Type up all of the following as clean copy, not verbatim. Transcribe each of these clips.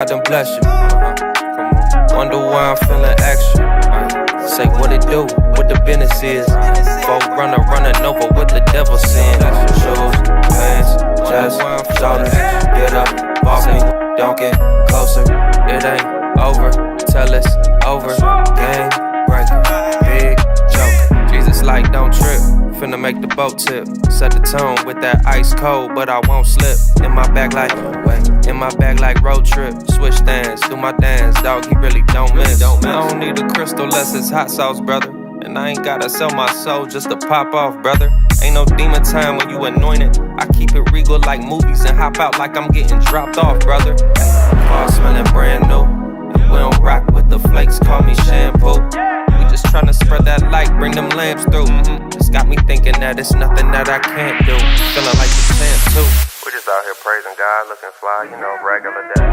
I done bless you. Come on. Wonder why I'm feeling extra. Say what it do, what the business is. Folk running over what the devil saying. Shoes, pants, chest, shoulders. Get up, boss me, don't get closer. It ain't over till it's over. Game breaker, big joker. Jesus like don't trip. Finna make the boat tip. Set the tone with that ice cold, but I won't slip. In my bag like road trip. Switch stands, do my dance, dog. He really don't miss. I don't need a crystal unless it's hot sauce, brother. And I ain't gotta sell my soul just to pop off, brother. Ain't no demon time when you anointed. I keep it regal like movies and hop out like I'm getting dropped off, brother. Car smelling brand new. And we don't rock with the flakes, call me shampoo. We just tryna spread that light, bring them lamps through. Just got me thinking that it's nothing that I can't do. Feeling like the champ too. We just out here praising God, looking fly, you know, regular day.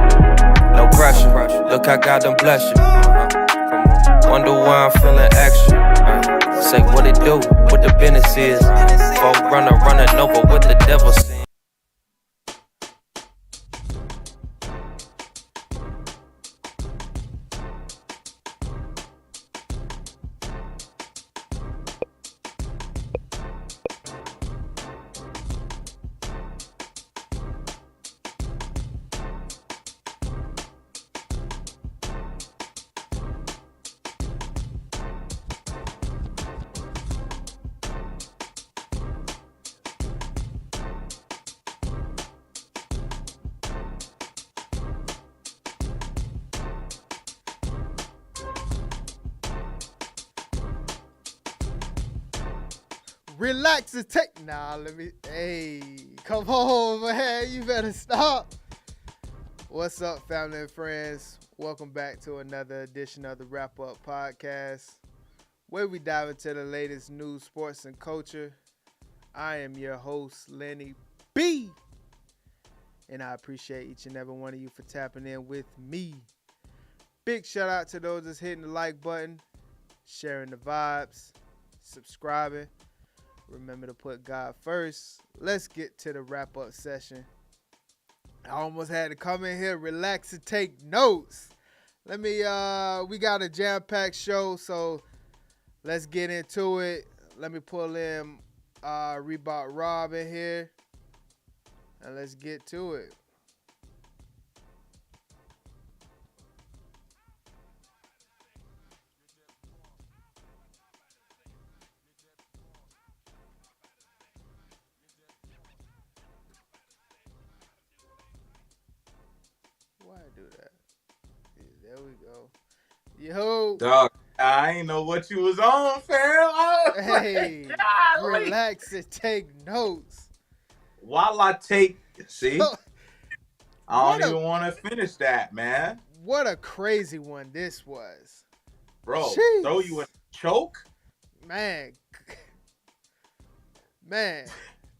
No pressure, look how God done bless you. Come on. Wonder why I'm feeling extra. Say what it do, what the business is. Folk running over what the devil saying. Relax and take. Hey, come on, man. You better stop. What's up, family and friends? Welcome back to another edition of the Wrap Up Podcast, where we dive into the latest news, sports, and culture. I am your host, SirLennieB, and I appreciate each and every one of you for tapping in with me. Big shout out to those that's hitting the like button, sharing the vibes, subscribing. Remember to put God first. Let's get to the wrap-up session. I almost had to come in here, relax, and take notes. We got a jam-packed show, so let's get into it. Let me pull in Reebok Rob in here, and let's get to it. Why do that? Yeah, there we go. Yo. Dog, I ain't know what you was on, fam. Hey, relax and take notes. While I take, see, I don't even want to finish that, man. What a crazy one this was. Bro, Jeez. throw you in a choke? Man,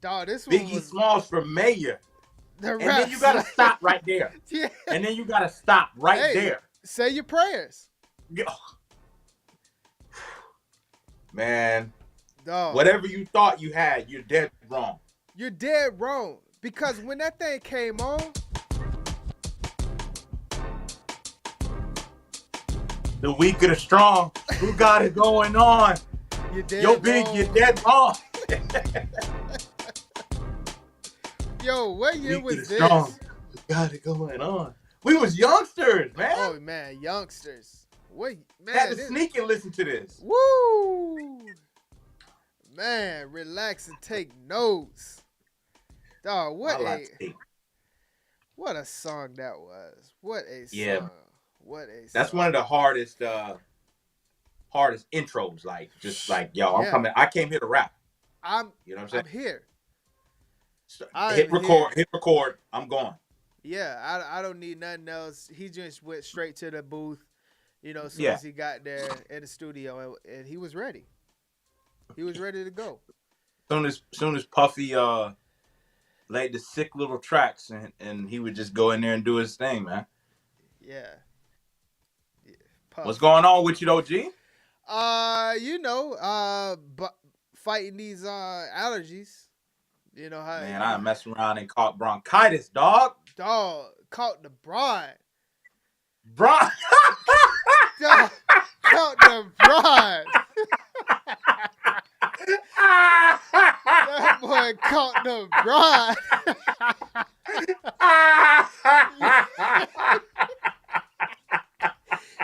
dog, this one Biggie was Smalls for mayor. and then you got to stop right there. Yeah. And then you got to stop right there. Say your prayers. Man, Dog. whatever you thought you had, you're dead wrong. You're dead wrong. Because when that thing came on, the weak of the strong. Who got it going on? you're dead Yo, wrong. Big, you're dead wrong. Yo, what year Weak was of the this? strong. Who got it going on? We was youngsters, man. Oh, man, youngsters. Wait, man. Had to sneak and listen to this. Woo! Man, relax and take notes. Dog, what a song that was. What a song. What a song. That's one of the hardest intros. Like, just like, yo, I'm coming. I came here to rap. You know what I'm saying? I'm here. Hit record. I'm gone. Yeah, I don't need nothing else. He just went straight to the booth, as soon as he got there in the studio, and he was ready. He was ready to go. Soon as Puffy laid the sick little tracks, and he would just go in there and do his thing, man. Yeah. What's going on with you, though, G? But fighting these allergies. You know how? Man, I messed around and caught bronchitis, dog. Dog caught the bride. Caught the bride.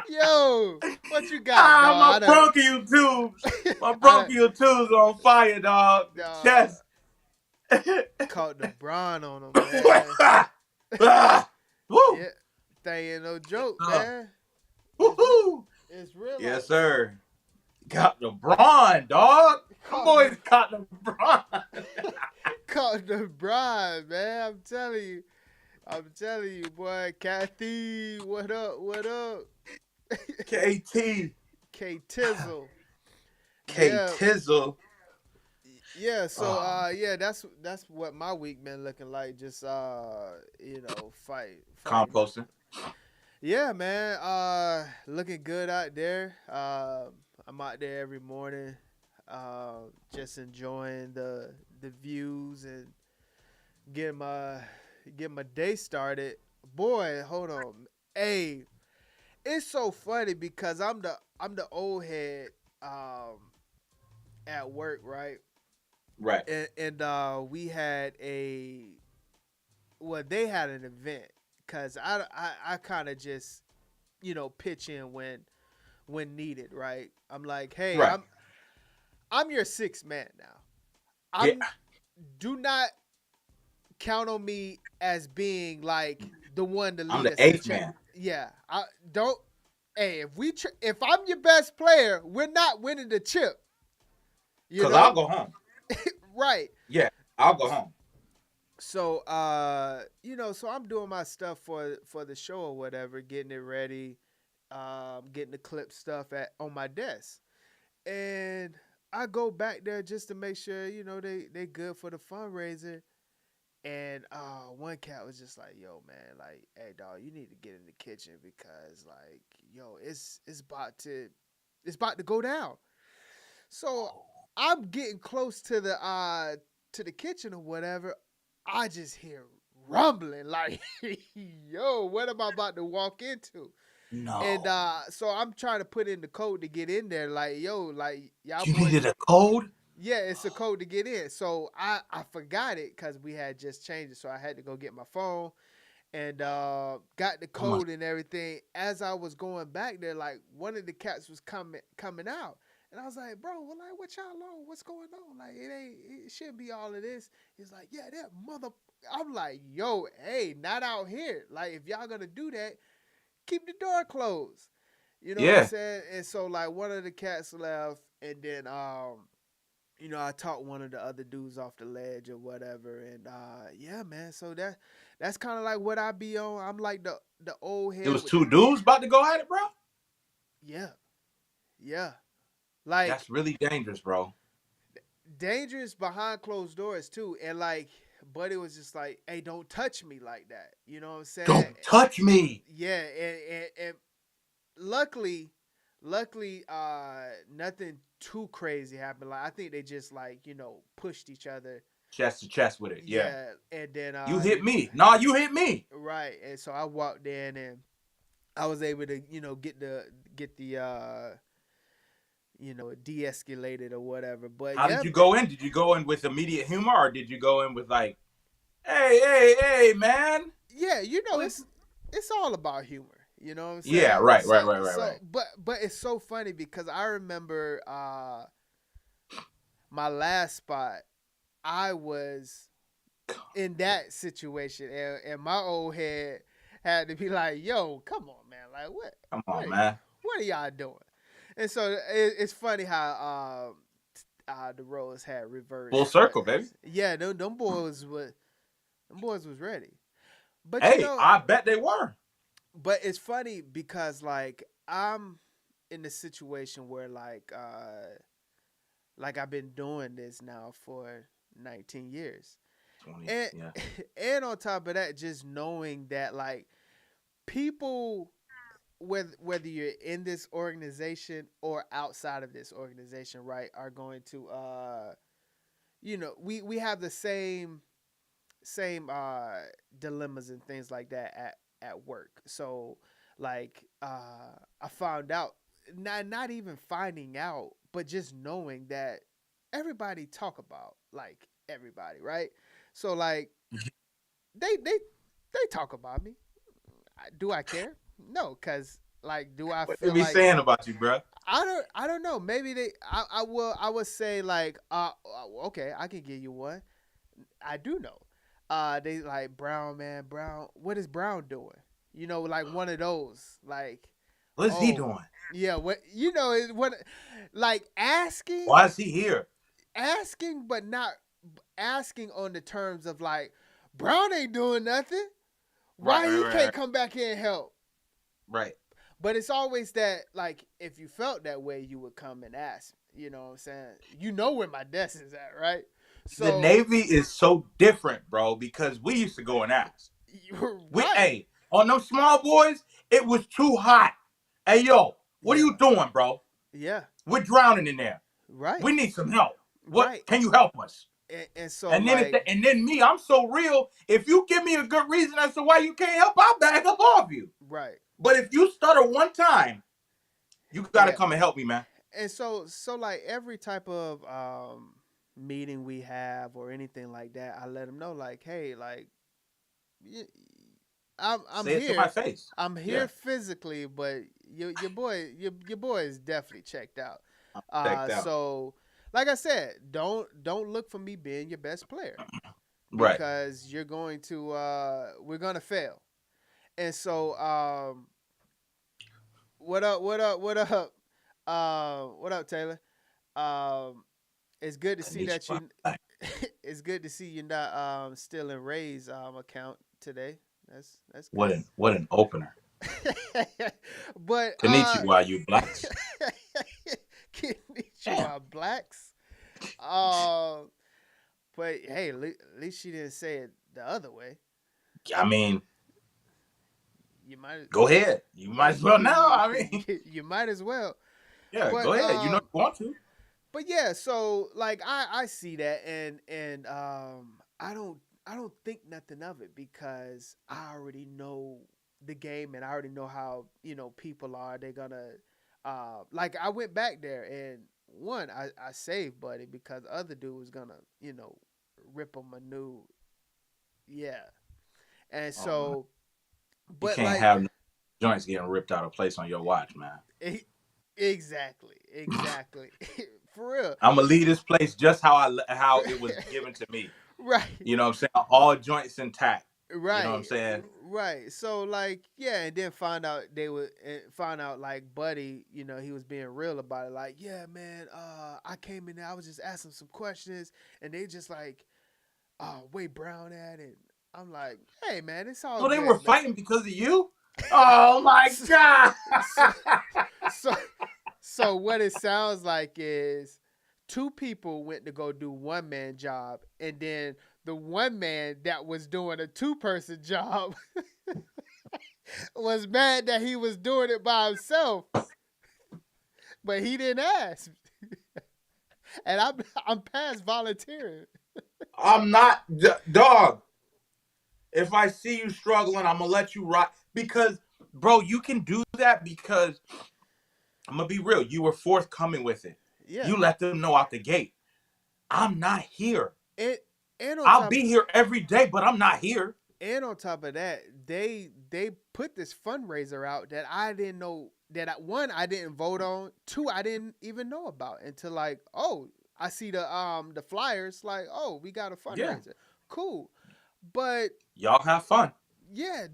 Yo, what you got, dog? My bronchial tubes. My bronchial tubes on fire, dog. Chest. Caught the brawn on him, man. Woo. Yeah, thing ain't no joke, Yes, man. Woohoo! It's real. Yes, sir. Got the brawn, dog. Them boys caught the brawn. Caught the bride, man. I'm telling you, boy. Kathy, what up? What up? KT. K Tizzle. K Tizzle. Yeah, so yeah, that's what my week been looking like. Just fight. Composting. Yeah, man. Looking good out there. I'm out there every morning, just enjoying the views and getting my day started. Boy, hold on. Hey, it's so funny because I'm the old head at work, right? Right. And we had they had an event because I kind of just pitch in when needed, right? I'm like, hey, right. I'm your sixth man now. Do not count on me as being like the one to lead I'm the us eighth to check. man. Yeah, I don't. Hey, if I'm your best player, we're not winning the chip. Because I'll go home. Right. Yeah, I'll go home. So so I'm doing my stuff for the show or whatever, getting it ready, getting the clip stuff on my desk. And I go back there just to make sure, they good for the fundraiser. And one cat was just like, yo, man, like, hey dog, you need to get in the kitchen because like, yo, it's about to go down. So I'm getting close to the kitchen or whatever. I just hear rumbling like, yo, what am I about to walk into? No. And so I'm trying to put in the code to get in there. Like, yo, like y'all You boys, needed a code? Yeah, it's a code to get in. So I forgot it because we had just changed it. So I had to go get my phone and got the code and everything. As I was going back there, like one of the cats was coming out. And I was like, bro, well, like, what y'all on? What's going on? Like, it shouldn't be all of this. He's like, yeah, that mother. I'm like, yo, hey, not out here. Like, if y'all gonna do that, keep the door closed. You know what I'm saying? And so, like, one of the cats left, and then, I talked one of the other dudes off the ledge or whatever. And, yeah, man. So that's kind of like what I be on. I'm like the old head. It was two dudes about to go at it, bro? Yeah. Yeah. Like, that's really dangerous, bro. Dangerous behind closed doors too. And like, Buddy was just like, hey, don't touch me like that. You know what I'm saying? Don't touch me. Yeah, and luckily, nothing too crazy happened. Like, I think they just like, pushed each other chest to chest with it. Yeah. And then you hit me. Nah, you hit me. Right. And so I walked in and I was able to, get the de-escalated or whatever. But how did you go in? Did you go in with immediate humor, or did you go in with like, hey, man? Yeah, it's all about humor. You know what I'm saying? Yeah, right. But it's so funny because I remember my last spot, I was in that situation, and my old head had to be like, yo, come on, man. Like, what? Come on, man. What are y'all doing? And so it's funny how the roles had reversed. Full circle, baby. Yeah, them boys was ready. But hey, I bet they were. But it's funny because like I'm in the situation where like I've been doing this now for 19 years. 20, and, and on top of that, just knowing that like people, whether you're in this organization or outside of this organization, right, are going to we have the same dilemmas and things like that at work. So like I found out, not even finding out, but just knowing that everybody talk about like everybody, right? So like they talk about me. Do I care? No, cause like, do I What they feel be like saying about you, bro? I don't know. Maybe I would say like okay, I can give you one. I do know. They like Brown, man. Brown, what is Brown doing? You know, like one of those. Like, What's he oh, doing? yeah. What you know is what, like Why is he here? asking, but not asking on the terms of like Brown ain't doing nothing. Right, Why right, he right, can't right. come back here and help? Right. But it's always that, like, if you felt that way, you would come and ask. You know what I'm saying? You know where my desk is at, right? The So Navy is so different, bro, because we used to go and ask. you're We, right. hey, on them small boys, it was too hot. Hey, yo, what are Yeah. you doing, bro? Yeah. We're drowning in there. Right. We need some help. What Right. can you help us? And so And then like and then me, I'm so real. If you give me a good reason as to why you can't help, I'll back up off you. right. But if you stutter one time, you gotta Yeah. come and help me, man. And so like every type of meeting we have or anything like that, I let them know like, hey, like y- I'm Say it to my here. face. I'm here Yeah, physically, but your boy is definitely checked out. I'm checked out. So like I said, don't look for me being your best player Right. because you're going to we're gonna fail. And so what up, what up, Taylor? It's good to I see need that you. you. It's good to see you not still in Ray's account today. That's good. What an opener. But Konnichiwa, you blacks. Damn. Konnichiwa, blacks. Uh, but hey, at least she didn't say it the other way. I mean, You might go ahead. You might as well now. I mean, you might as well. yeah, But go ahead. You know you want to. but yeah, so like I see that and I don't think nothing of it because I already know the game and I already know how, you know, people are. They're gonna like I went back there and one, I saved Buddy because the other dude was gonna, you know, rip him a new yeah. And so You but can't like have no joints getting ripped out of place on your watch, man. exactly. For real. I'm gonna leave this place just how it was given to me. Right. You know what I'm saying? All joints intact. You know what I'm Right, saying? right. So like, yeah, and then find out like Buddy, you know, he was being real about it. Like, yeah, man, I came in there, I was just asking some questions, and they just like, where Brown at, and I'm like, hey, man, it's all So they good, were man. fighting because of you? Oh my God. so, so what it sounds like is two people went to go do one man job, and then the one man that was doing a 2-person job was mad that he was doing it by himself, but he didn't ask. And I'm past volunteering. I'm not dog. If I see you struggling, I'm gonna let you rock. Because, bro, you can do that because I'm gonna be real. You were forthcoming with it. Yeah. You let them know out the gate. I'm not here. And on I'll top be here every day, but I'm not here. and on top of that, they put this fundraiser out that I didn't know that one I didn't vote on, two I didn't even know about until like, oh, I see the flyers like, oh, we got a fundraiser. Yeah. Cool. But Y'all have fun. yeah,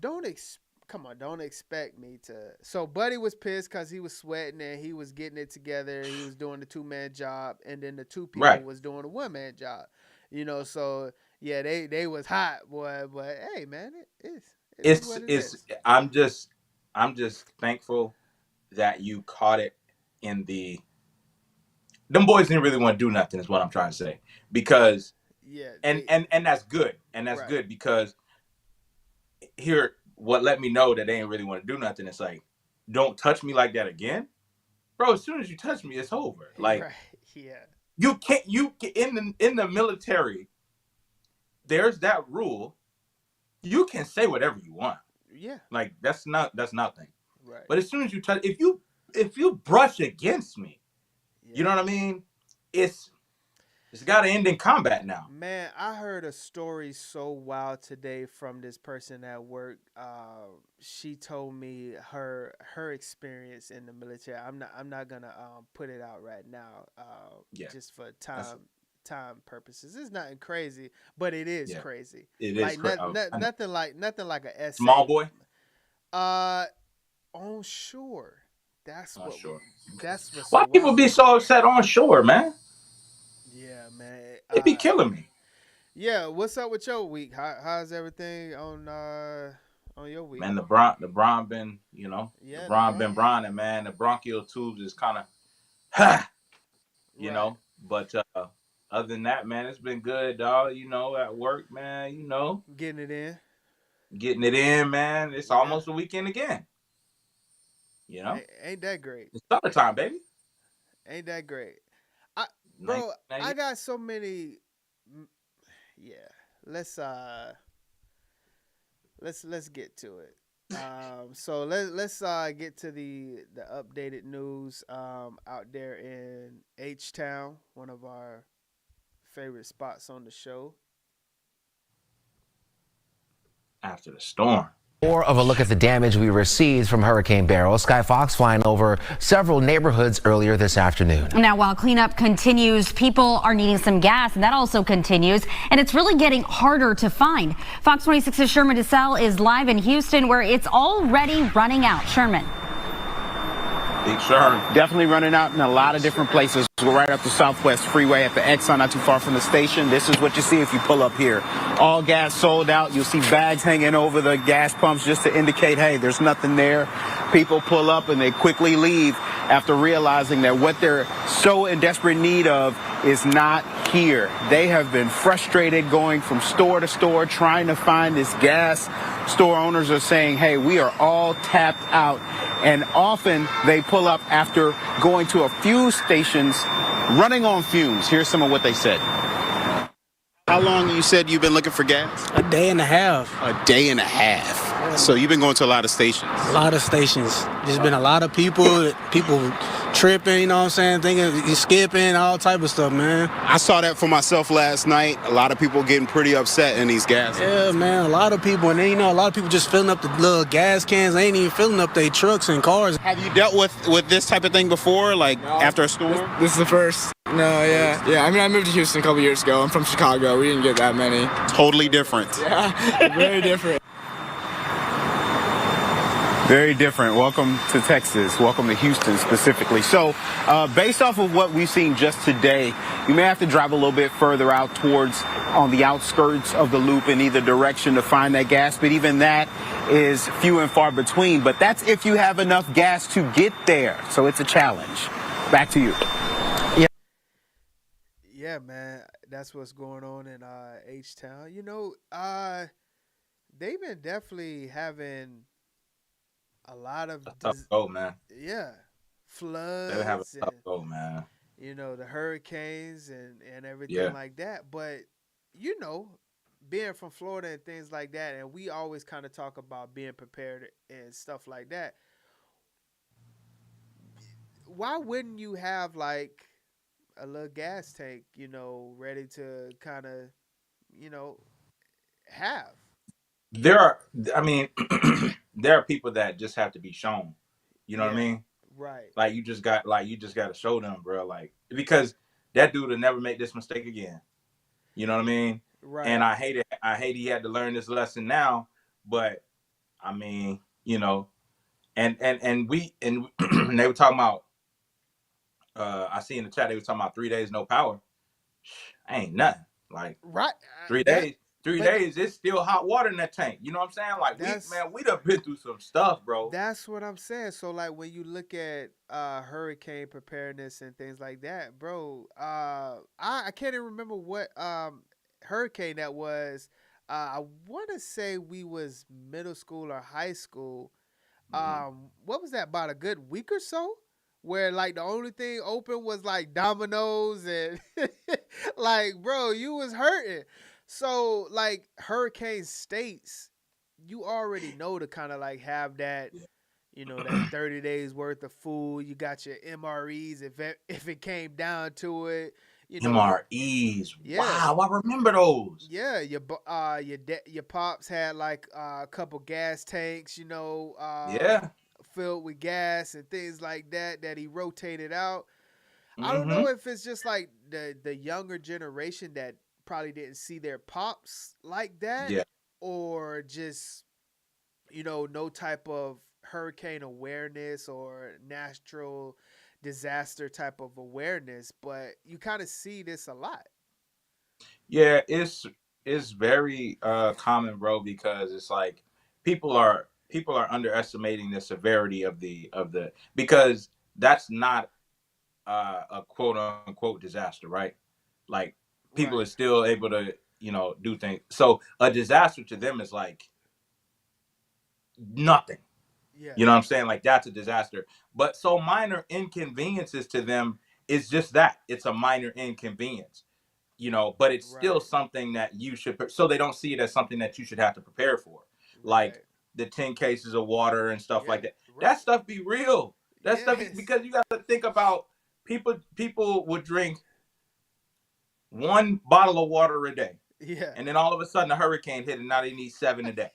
come on, don't expect me to. So Buddy was pissed because he was sweating and he was getting it together. He was doing the 2-man job, and then the two people Right. was doing a 1-man job. You know, so yeah, they was hot, boy. But hey, man, it is what it is. I'm just thankful that you caught it in the. Them boys didn't really want to do nothing, is what I'm trying to say. Because Yeah, and that's good. And that's Right. good because here what let me know that they ain't really want to do nothing. It's like, don't touch me like that again. Bro, as soon as you touch me, it's over. Like right, yeah, you in the military, there's that rule. You can say whatever you want. yeah, Like that's nothing. right. But as soon as you touch, if you brush against me, Yeah. you know what I mean? It's It's got to end in combat now. Man, I heard a story so wild today from this person at work. She told me her experience in the military. I'm not gonna put it out right now. Yeah. Just for time purposes. It's nothing crazy, but it is crazy. It like is nothing like a essay. Small boy. On shore. That's what. Sure. That's what's. Why So people wild. be so upset on shore, man? Yeah, man. It be killing me. Yeah, what's up with your week? How's everything on your week? Man, LeBron been, LeBron been Bronning, man. The bronchial tubes is kind of, know. But other than that, man, it's been good, dog. At work, man. Getting it in, man. It's almost a weekend again. Ain't that great? It's summertime, baby. Ain't that great? Bro, I got so many. Yeah, let's get to it. So let's get to the updated news out there in H-Town, one of our favorite spots on the show. After the storm. More of a look at the damage we received from Hurricane Beryl. Sky Fox flying over several neighborhoods earlier this afternoon. Now, while cleanup continues, people are needing some gas, and that also continues, and it's really getting harder to find. Fox 26's Sherman DeSalle is live in Houston, where it's already running out. Sherman. Big Sherman. Definitely running out in a lot of different places. We're right up the Southwest Freeway at the Exxon, not too far from the station. This is what you see if you pull up here. All gas sold out. You'll see bags hanging over the gas pumps just to indicate, hey, there's nothing there. People pull up and they quickly leave after realizing that what they're so in desperate need of is not here. They have been frustrated going from store to store trying to find this gas. Store owners are saying, hey, we are all tapped out. And often they pull up after going to a few stations running on fumes. Here's some of what they said. How long you said you've been looking for gas? A day and a half. A day and a half. So you've been going to a lot of stations? A lot of stations. There's been a lot of people tripping, you know what I'm saying, thinking, skipping, all type of stuff, man. I saw that for myself last night. A lot of people getting pretty upset in these gas. Yeah, man, a lot of people. And then, a lot of people just filling up the little gas cans. They ain't even filling up their trucks and cars. Have you dealt with this type of thing before, like after a storm? This is the first. No, yeah. I mean, I moved to Houston a couple years ago. I'm from Chicago. We didn't get that many. Totally different. Yeah, very different. Very different. Welcome to Texas. Welcome to Houston specifically. So, based off of what we've seen just today, you may have to drive a little bit further out towards on the outskirts of the loop in either direction to find that gas. But even that is few and far between. But that's if you have enough gas to get there. So it's a challenge. Back to you. Yeah, man, that's what's going on in H-Town. They've been definitely having a lot of tough go, man. Yeah, floods. They have a tough go, man. The hurricanes and everything like that. But being from Florida and things like that, and we always kind of talk about being prepared and stuff like that. Why wouldn't you have like a little gas tank, ready to kind of, have? There are people that just have to be shown. You know what I mean? Right. Like you just got to show them, bro. Like, because that dude will never make this mistake again. You know what I mean? Right. And I hate it. I hate he had to learn this lesson now. But I mean, and they were talking about. I see in the chat they were talking about 3 days no power. Ain't nothing. Like right. 3 days. 3 days, it's still hot water in that tank. You know what I'm saying? Like, we done been through some stuff, bro. That's what I'm saying. So, like, when you look at hurricane preparedness and things like that, bro, I can't even remember what hurricane that was. I want to say we was middle school or high school. What was that, about a good week or so? Where, like, the only thing open was, like, Domino's and, like, bro, you was hurting. So, like, hurricane states, you already know to kind of, like, have that, that 30 days worth of food. You got your MREs if it came down to it. You know, MREs. yeah, Wow, I remember those. yeah. Your pops had like a couple gas tanks, Yeah. filled with gas and things like that that he rotated out. I don't Mm-hmm. know if it's just like the younger generation that probably didn't see their pops like that, Yeah. or just no type of hurricane awareness or natural disaster type of awareness, but you kind of see this a lot. Yeah, it's very common, bro, because it's like people are underestimating the severity of the because that's not a quote unquote disaster, right? Like people Right. are still able to, do things. So a disaster to them is like nothing. Yeah. You know what I'm saying? Like that's a disaster. But so minor inconveniences to them is just that. It's a minor inconvenience. But it's still Right. something that you should, so they don't see it as something that you should have to prepare for. Like Right. the 10 cases of water and stuff Yeah. like that. That Right. stuff be real. That stuff Yes. because you got to think about people would drink one bottle of water a day. Yeah. And then all of a sudden a hurricane hit and now they need 7 a day.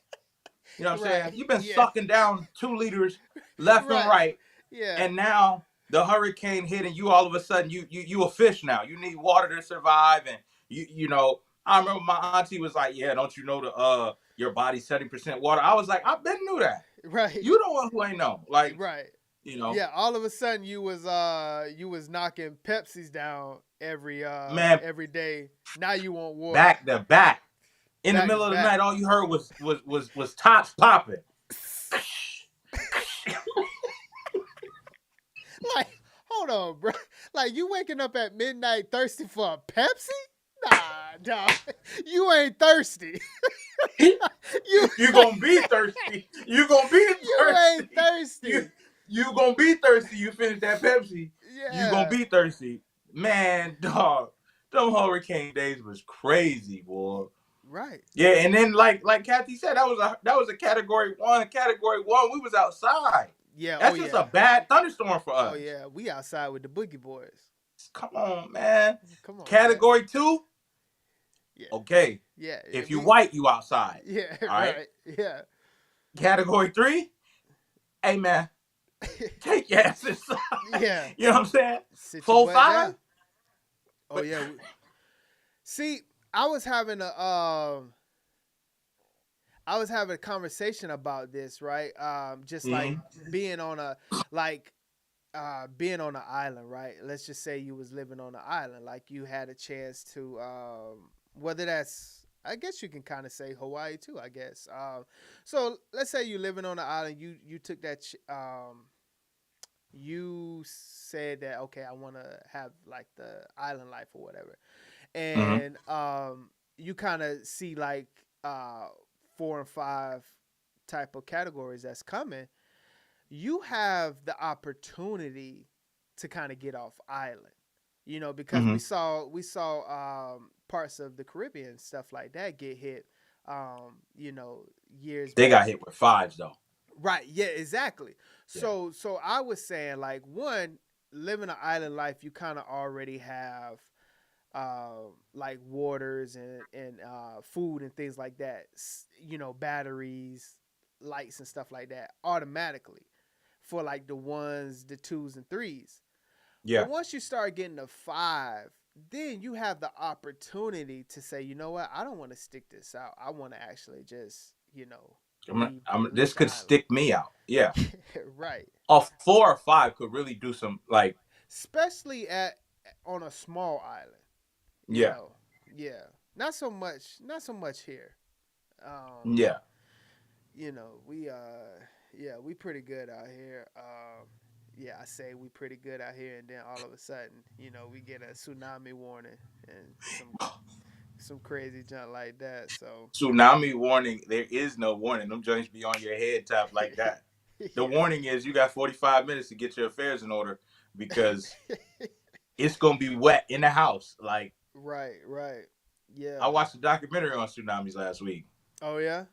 You know what I'm Right. saying? You've been Yeah. sucking down 2 liters left and Right. right. Yeah. And now the hurricane hit and you all of a sudden you a fish now. You need water to survive. And I remember my auntie was like, yeah, don't you know your body's 70% water? I was like, I been knew that. Right. You the one who ain't know. Like, Right. you know, Yeah, all of a sudden you was knocking Pepsis down man, every day. Now you want water. back to back. In the Back middle to of the back. night, all you heard was tops popping. Like, hold on, bro. Like, you waking up at midnight thirsty for a Pepsi? Nah. You ain't thirsty. You gonna be thirsty. You gonna be thirsty. You ain't thirsty. You gonna be thirsty. You finish that Pepsi. Yeah. You gonna be thirsty. Man, dog. Them hurricane days was crazy, boy. Right. Yeah, and then like Kathy said, that was a category 1. Category 1, we was outside. Yeah. That's just a bad thunderstorm for us. Oh yeah, we outside with the Boogie Boys. Come on, man. Come on. Category man. 2? Yeah. Okay. Yeah. If you white, you outside. Yeah. All right. Yeah. Category 3? Hey man, take your ass inside. Yeah. You know what I'm saying? Sit 4, your butt 5? down. Oh yeah. See, I was having a conversation about this, right? Just like being on an island, right? Let's just say you was living on an island, like you had a chance to, whether that's, I guess you can kind of say Hawaii too, I guess. So let's say you're living on an island, you took that, you said that, okay, I want to have like the island life or whatever. And you kind of see like 4 and 5 type of categories that's coming. You have the opportunity to kind of get off island, because we saw parts of the Caribbean, stuff like that, get hit. Years they back. got hit with 5s though. Right. Yeah. Exactly. Yeah. So I was saying, like, one, living an island life, you kind of already have like waters and food and things like that, batteries, lights and stuff like that automatically for like the 1s, the 2s and 3s. Yeah. But once you start getting to 5, then you have the opportunity to say, you know what, I don't want to stick this out. I want to actually just, this could stick me out. Yeah. Right. A 4 or 5 could really do some, like, especially on a small island. Yeah. Yeah. Not so much here. Yeah. We pretty good out here. I say we pretty good out here, and then all of a sudden, we get a tsunami warning and some crazy junk like that. So tsunami warning, there is no warning. Them joints be on your head top like that. The warning is you got 45 minutes to get your affairs in order because it's gonna be wet in the house. Like right. Yeah. I watched a documentary on tsunamis last week. Oh yeah?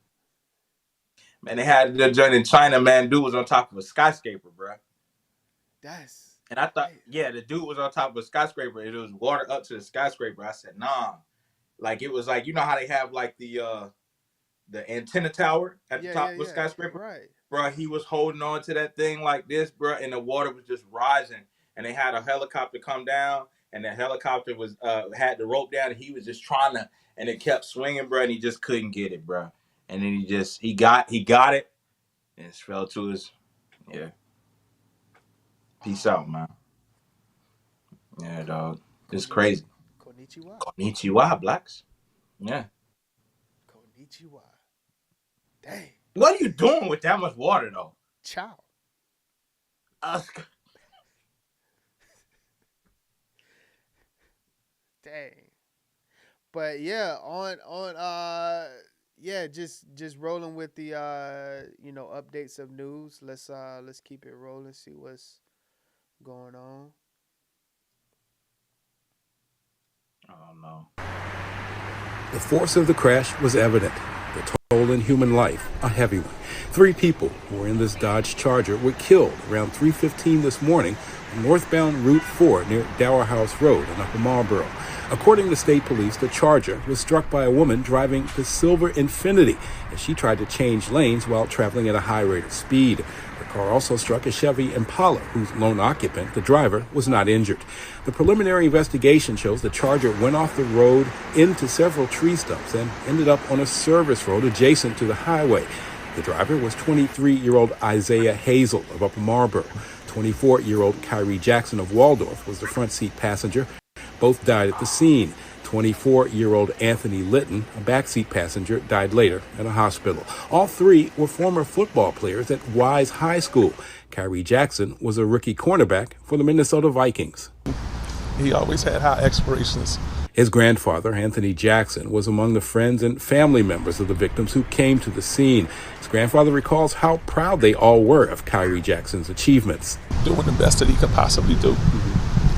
Man, they had the joint in China, man. Dude was on top of a skyscraper, bro. That's And I thought, yeah, the dude was on top of a skyscraper. It was water up to the skyscraper. I said, nah. Like, it was like, you know how they have like the antenna tower at the top of a skyscraper? Right. Bro, he was holding on to that thing like this, bro, and the water was just rising. And they had a helicopter come down, and the helicopter was had the rope down, and he was just trying to, and it kept swinging, bro, and he just couldn't get it, bro. And then he got it, and it fell to his, yeah. Peace out, man. Yeah, dog. It's crazy. Konnichiwa. Konnichiwa, blacks. Yeah. Konnichiwa. Dang. What are you doing with that much water, though? Ciao. Dang. But yeah, just rolling with the updates of news. Let's keep it rolling, see what's going on. Oh no. The force of the crash was evident. The toll in human life, a heavy one. 3 people who were in this Dodge Charger were killed around 3:15 this morning on northbound Route 4 near Dower House Road in Upper Marlboro. According to state police, the Charger was struck by a woman driving the silver Infiniti as she tried to change lanes while traveling at a high rate of speed. The car also struck a Chevy Impala, whose lone occupant, the driver, was not injured. The preliminary investigation shows the Charger went off the road into several tree stumps and ended up on a service road adjacent to the highway. The driver was 23-year-old Isaiah Hazel of Upper Marlboro. 24-year-old Khyree Jackson of Waldorf was the front seat passenger. Both died at the scene. 24-year-old Anthony Litton, a backseat passenger, died later at a hospital. All 3 were former football players at Wise High School. Khyree Jackson was a rookie cornerback for the Minnesota Vikings. He always had high aspirations. His grandfather, Anthony Jackson, was among the friends and family members of the victims who came to the scene. His grandfather recalls how proud they all were of Khyree Jackson's achievements. Doing the best that he could possibly do.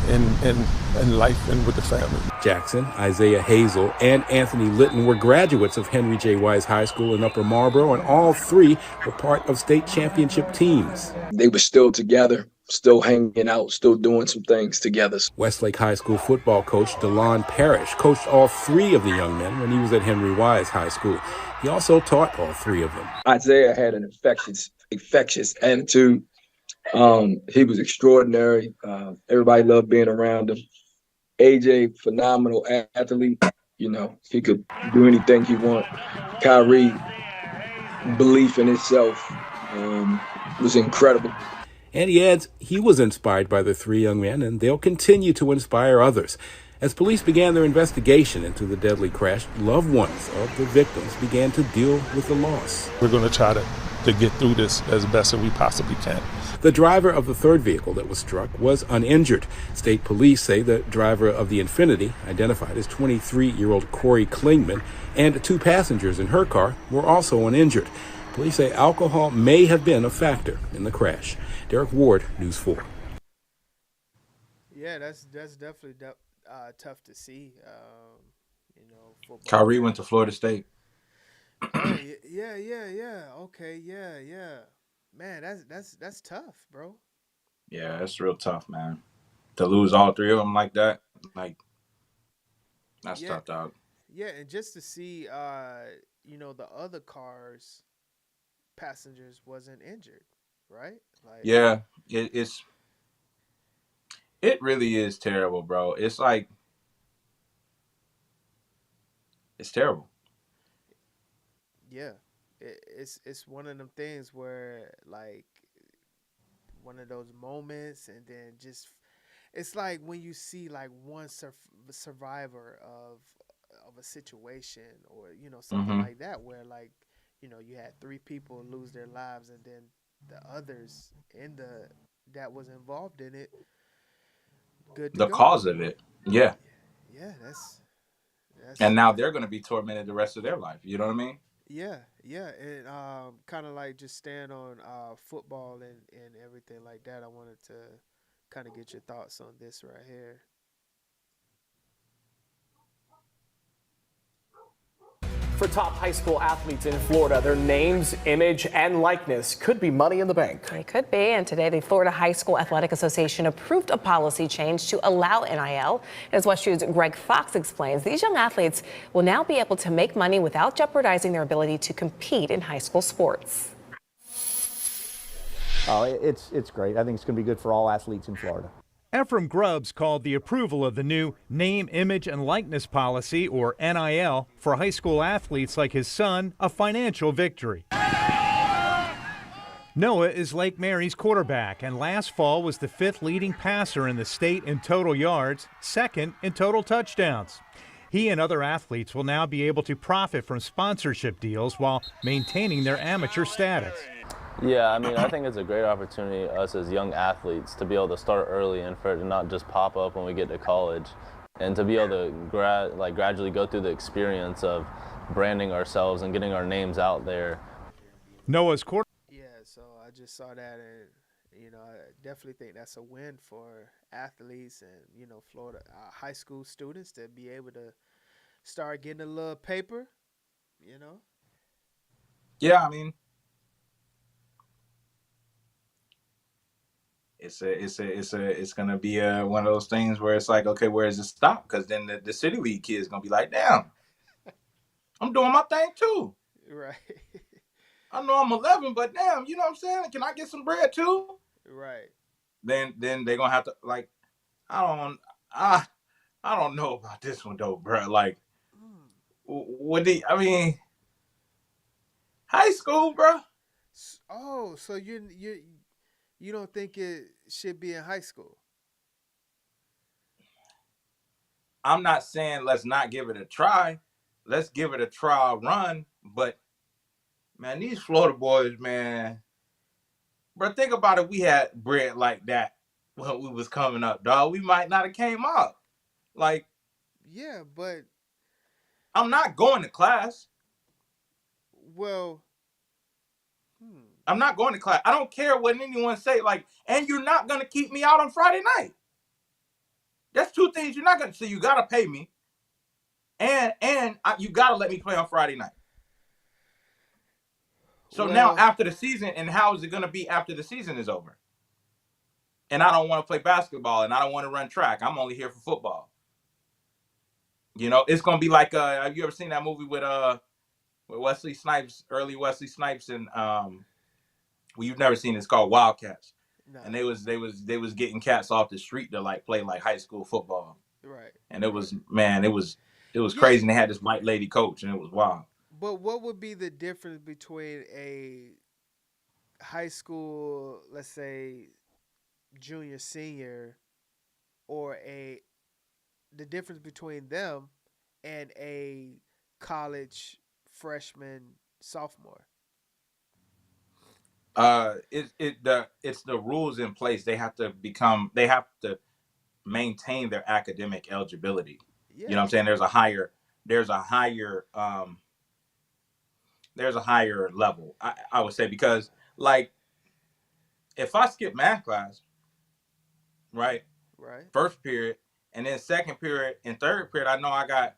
In life and with the family. Jackson, Isaiah Hazel, and Anthony Litton were graduates of Henry J. Wise High School in Upper Marlboro, and all 3 were part of state championship teams. They were still together, still hanging out, still doing some things together. Westlake High School football coach DeLon Parrish coached all 3 of the young men when he was at Henry Wise High School. He also taught all 3 of them. Isaiah had an infectious attitude. He was extraordinary. Everybody loved being around him. AJ, phenomenal athlete. You know, he could do anything he wanted. Khyree, belief in himself, was incredible. And he adds he was inspired by the 3 young men, and they'll continue to inspire others. As police began their investigation into the deadly crash, loved ones of the victims began to deal with the loss. We're going to try to get through this as best as we possibly can. The driver of the 3rd vehicle that was struck was uninjured. State police say the driver of the Infiniti, identified as 23-year-old Corey Klingman, and 2 passengers in her car were also uninjured. Police say alcohol may have been a factor in the crash. Derek Ward, News 4. Yeah, that's definitely tough to see. Football. Khyree went to Florida State. Oh, yeah. Okay, yeah. Man, that's tough, bro. Yeah, that's real tough, man. To lose all 3 of them like that, that's tough, dog. Yeah, and just to see, the other cars, passengers wasn't injured, right? Yeah, it really is terrible, bro. It's like, it's terrible. Yeah, it's one of them things where one of those moments, and then just it's like when you see one survivor of a situation, or something like that, where you had 3 people lose their lives, and then the others that was involved in it, good to the go. Cause of it. Yeah, that's and now they're going to be tormented the rest of their life. You know what I mean? Yeah, and kind of just stand on football and everything like that. I wanted to kind of get your thoughts on this right here. For top high school athletes in Florida, their names, image, and likeness could be money in the bank. It could be. And today, the Florida High School Athletic Association approved a policy change to allow NIL. As West 2's Greg Fox explains, these young athletes will now be able to make money without jeopardizing their ability to compete in high school sports. Oh, it's great. I think it's going to be good for all athletes in Florida. Ephraim Grubbs called the approval of the new Name, Image, and Likeness policy, or NIL, for high school athletes like his son a financial victory. Noah is Lake Mary's quarterback, and last fall was the 5th leading passer in the state in total yards, 2nd in total touchdowns. He and other athletes will now be able to profit from sponsorship deals while maintaining their amateur status. Yeah, I mean, I think it's a great opportunity us as young athletes to be able to start early and for it to not just pop up when we get to college, and to be able to gradually go through the experience of branding ourselves and getting our names out there. Noah's quarterback. Yeah, so I just saw that, and I definitely think that's a win for athletes and Florida high school students to be able to start getting a little paper. Yeah, I mean, it's gonna be one of those things where it's like, okay, where does it stop? Because then the city league kids gonna be like, damn, I'm doing my thing too. Right. I know I'm 11, but damn, you know what I'm saying? Can I get some bread too? Right. Then they're gonna have to I don't know about this one though, bro. Like, high school, bro. Oh, so you don't think it should be in high school? I'm not saying let's not give it a try. Let's give it a trial run. But, man, these Florida boys, man. Bro, think about it. We had bread like that when we was coming up, dog. We might not have came up. Like. Yeah, but. I'm not going to class. Well. I'm not going to class. I don't care what anyone say. Like, and you're not going to keep me out on Friday night. That's 2 things you're not going to. So you got to pay me. And you got to let me play on Friday night. So now after the season, and how is it going to be after the season is over? And I don't want to play basketball, and I don't want to run track. I'm only here for football. It's going to be like, have you ever seen that movie with Wesley Snipes, early Wesley Snipes, and well, you've never seen it. It's called Wildcats. No. And they was getting cats off the street to play high school football. Right. And it was, man, it was crazy. And they had this white lady coach, and it was wild. But what would be the difference between a high school, let's say, junior, senior, or the difference between them and a college freshman, sophomore? It's the rules in place. They have to maintain their academic eligibility. Yeah. You know what I'm saying? There's a higher level, I would say, because if I skip math class, right, first period, and then second period and third period, I know I got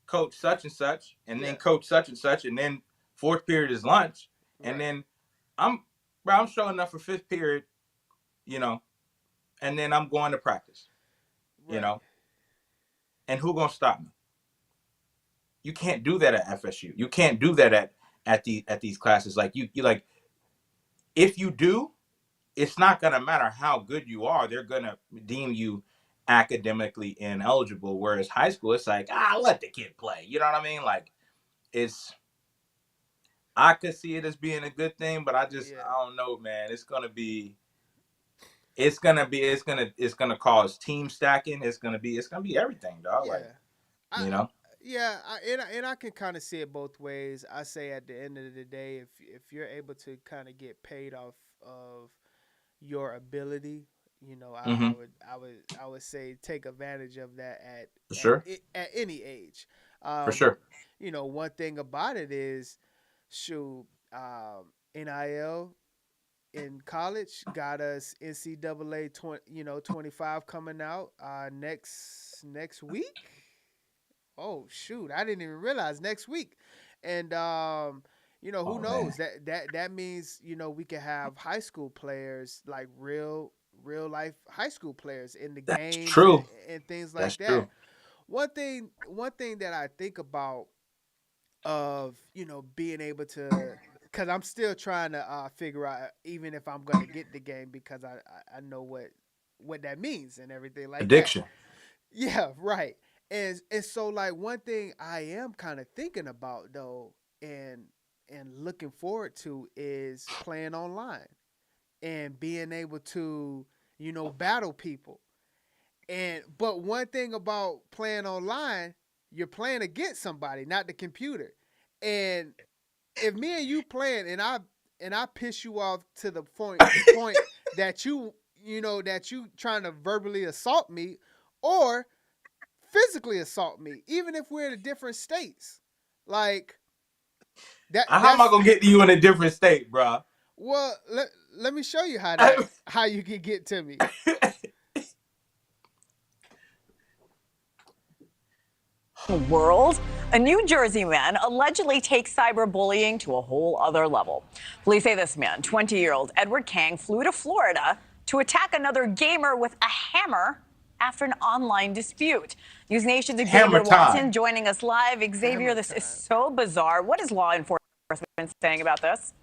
coach such and such, and then coach such and such, and then fourth period is lunch, and then I'm showing up for fifth period, and then I'm going to practice, and who gonna stop me? You can't do that at FSU. You can't do that at these classes. If you do, it's not gonna matter how good you are. They're gonna deem you academically ineligible. Whereas high school, it's like, let the kid play. You know what I mean? I could see it as being a good thing, but I don't know, man. It's gonna cause team stacking. It's gonna be everything, dog. Yeah. And I can kind of see it both ways. I say at the end of the day, if you're able to kind of get paid off of your ability, I would say take advantage of that at any age. For sure. One thing about it is, NIL in college got us NCAA 25 coming out next week. Oh shoot, I didn't even realize next week. And you know, who knows? That means, you know, we could have high school players, like real life high school players in the games true. and things like That's that. true. One thing that I think about of, you know, being able to, because I'm still trying to figure out even if I'm going to get the game, because I know what that means and everything like Addiction. that. Yeah, right. And so, like, one thing I am kind of thinking about though, and looking forward to, is playing online and being able to, you know, battle people. But one thing about playing online, you're playing against somebody, not the computer. And if me and you playing and I piss you off to the point that you trying to verbally assault me or physically assault me, even if we're in different states, like that. How am I gonna get to you in a different state, bro? Well, let me show you how you can get to me. World, a New Jersey man allegedly takes cyberbullying to a whole other level. Police say this man, 20-year-old Edward Kang, flew to Florida to attack another gamer with a hammer after an online dispute. News Nation's Xavier Watson joining us live. Xavier, this is so bizarre. What is law enforcement saying about this?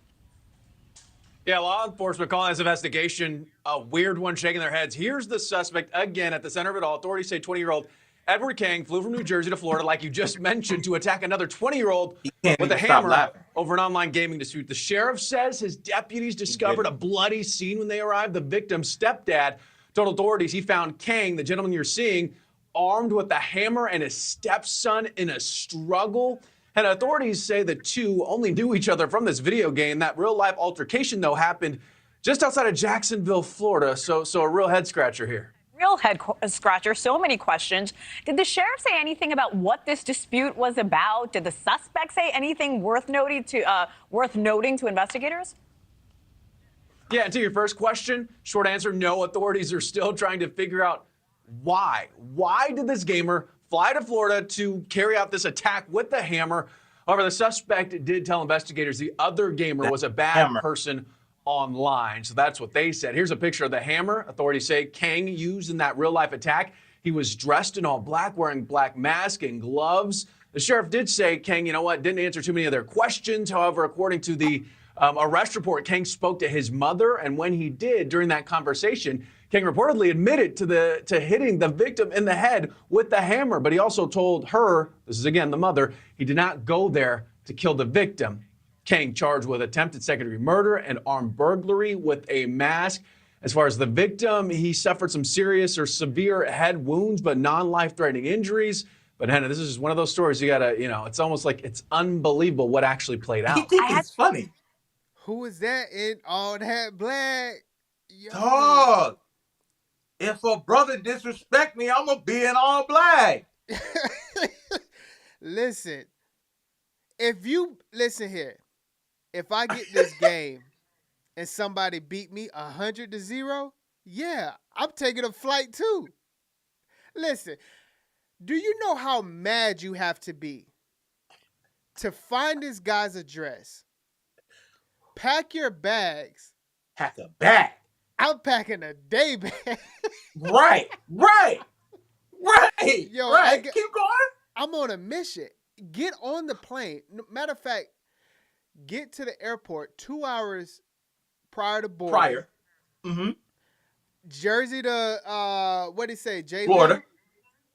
Yeah, law enforcement calling this investigation a weird one, shaking their heads. Here's the suspect again at the center of it all. Authorities say 20-year-old Edward Kang flew from New Jersey to Florida, like you just mentioned, to attack another 20-year-old with a hammer over an online gaming dispute. The sheriff says his deputies discovered a bloody scene when they arrived. The victim's stepdad told authorities he found Kang, the gentleman you're seeing, armed with a hammer, and his stepson in a struggle. And authorities say the two only knew each other from this video game. That real-life altercation, though, happened just outside of Jacksonville, Florida. So a real head-scratcher here. Real head-scratcher. So many questions. Did the sheriff say anything about what this dispute was about? Did the suspect say anything worth noting to investigators? Yeah, and to your first question, short answer, no. Authorities are still trying to figure out why. Why did this gamer fly to Florida to carry out this attack with the hammer? However, the suspect did tell investigators the other gamer was a bad person online. So that's what they said. Here's a picture of the hammer authorities say Kang used in that real-life attack. He was dressed in all black, wearing black mask and gloves. The sheriff did say Kang, you know what, didn't answer too many of their questions. However, according to the arrest report, Kang spoke to his mother, and when he did, during that conversation, Kang reportedly admitted to hitting the victim in the head with the hammer, but he also told her, this is again the mother, he did not go there to kill the victim. Kang charged with attempted second-degree murder and armed burglary with a mask. As far as the victim, he suffered some serious or severe head wounds, but non-life-threatening injuries. But Hannah, this is just one of those stories you gotta, it's almost like it's unbelievable what actually played out. You think it's funny? Who is that in all that black? Yo. Dog. If a brother disrespect me, I'm gonna be in all black. Listen here. If I get this game and somebody beat me 100-0, yeah, I'm taking a flight too. Listen, do you know how mad you have to be to find this guy's address? Pack your bags. Pack a bag. I'm packing a day bag. Right. Yo, right. Keep going. I'm on a mission. Get on the plane. Matter of fact, get to the airport 2 hours prior to boarding. Mm-hmm. Jersey to what did he say? Florida.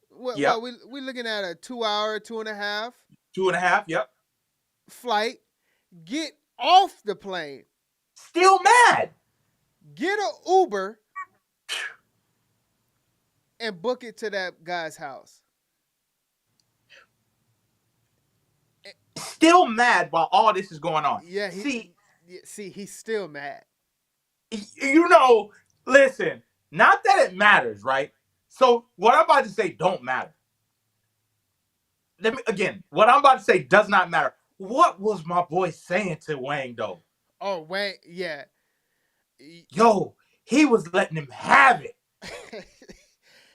Well, we looking at a 2 hour, 2.5. 2.5. Yep. Flight. Get off the plane. Still mad. Get an Uber and book it to that guy's house. Still mad while all this is going on. Yeah, he's still mad. Listen, not that it matters, right? So what I'm about to say don't matter. What I'm about to say does not matter. What was my boy saying to Wang, though? Oh, Wang, yeah. Yo, he was letting him have it.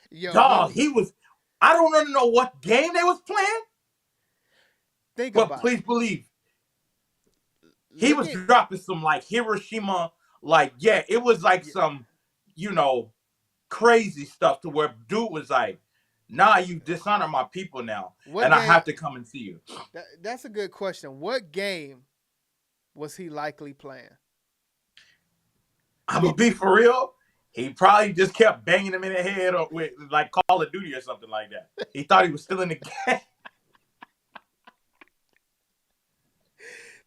Yo, dog, he was. I don't even know what game they was playing. Think but about please it. believe, he was dropping some like Hiroshima, like it was like some, crazy stuff to where dude was like, nah, you dishonor my people now, I have to come and see you. That's a good question. What game was he likely playing? I'm gonna be for real. He probably just kept banging him in the head or with like Call of Duty or something like that. He thought he was still in the game.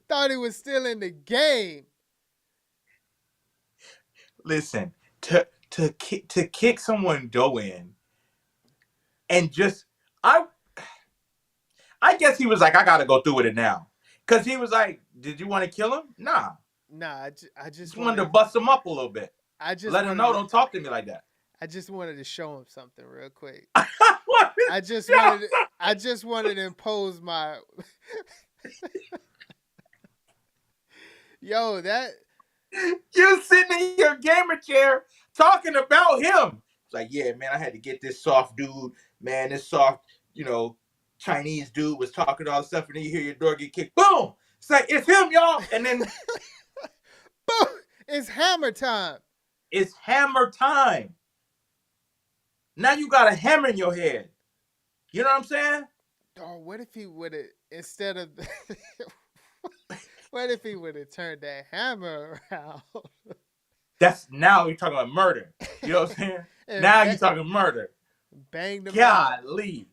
Thought he was still in the game. Listen, to kick someone dough in, and just I guess he was like, I gotta go through with it now, because he was like, did you want to kill him? Nah, I just wanted to bust him up a little bit. I just let him know, don't talk to me like that. I just wanted to show him something real quick. I just wanted to impose my Yo, that you sitting in your gamer chair talking about him. It's like, yeah, man, I had to get this soft dude, man. This soft, Chinese dude was talking all this stuff, and then you hear your door get kicked. Boom! It's like, it's him, y'all. And then boom! It's hammer time. It's hammer time. Now you got a hammer in your head. You know what I'm saying? Oh, what if he would have, instead of what if he would have turned that hammer around? Now you're talking about murder. You know what I'm saying? Now you're talking murder. Banged him Golly.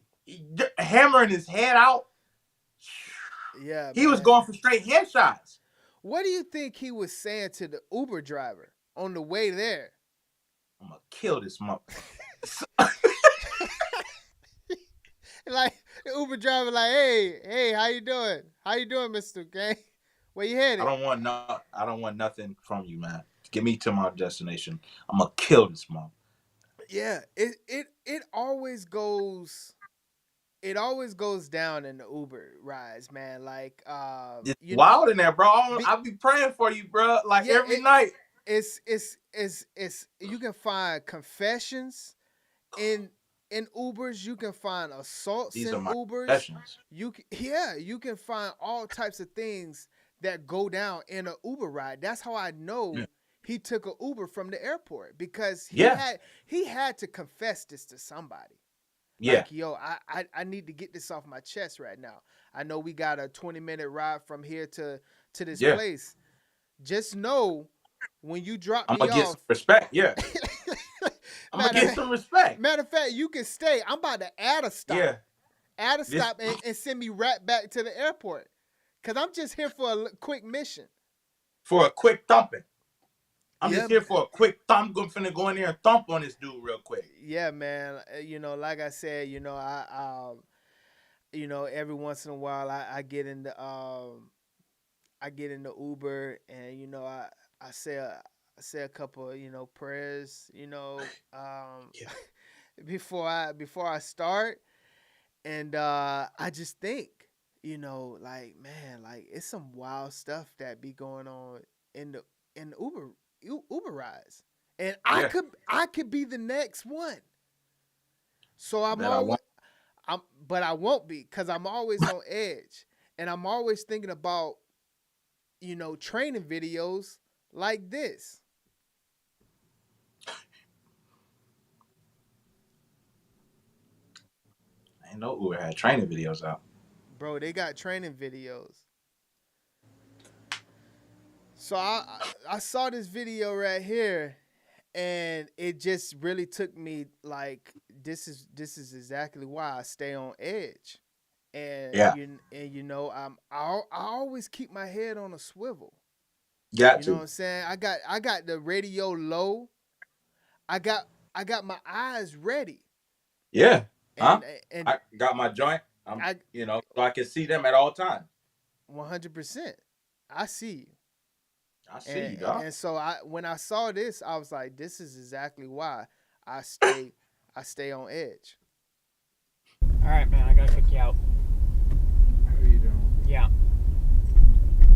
Hammering his head out. Yeah, he was going for straight headshots. What do you think he was saying to the Uber driver on the way there? I'm gonna kill this mother. Like the Uber driver, like, hey, how you doing? How you doing, Mr. Gang? Where you headed? I don't want nothing from you, man. Get me to my destination. I'm gonna kill this mom. Yeah, it always goes. It always goes down in the Uber rides, man. Like, it's wild in there, bro. I'll be praying for you, bro. Like every night. It's you can find confessions in Ubers. You can find assaults in Ubers. Confessions. You can find all types of things that go down in an Uber ride. That's how I know he took an Uber from the airport, because he had to confess this to somebody. Yeah. Like, yo, I need to get this off my chest right now. I know we got a 20-minute ride from here to this place. Just know when you drop me off, I'm gonna get some respect. Yeah. I'm gonna get some respect. Matter of fact, you can stay. I'm about to add a stop. Yeah. Add a stop and send me right back to the airport. Because I'm just here for a quick mission. For a quick thumping. I'm just here for a quick thump. I'm finna go in there and thump on this dude real quick. Yeah, man. Like I said, I every once in a while I get in the Uber, and I say a couple of prayers, before I start, and I just think, like, man, like, it's some wild stuff that be going on in the Uber rides, and I could be the next one. So but I won't be, because I'm always on edge, and I'm always thinking about training videos like this. I didn't know Uber had training videos out. Bro, they got training videos. So I saw this video right here, and it just really took me like, this is exactly why I stay on edge. And I always keep my head on a swivel. You know what I'm saying? I got the radio low. I got my eyes ready. Yeah. And I got my joint. So I can see them at all times. 100%. I see you. I see you, dog. And so when I saw this, I was like, this is exactly why I stay on edge. All right, man, I gotta kick you out. How are you doing? Yeah.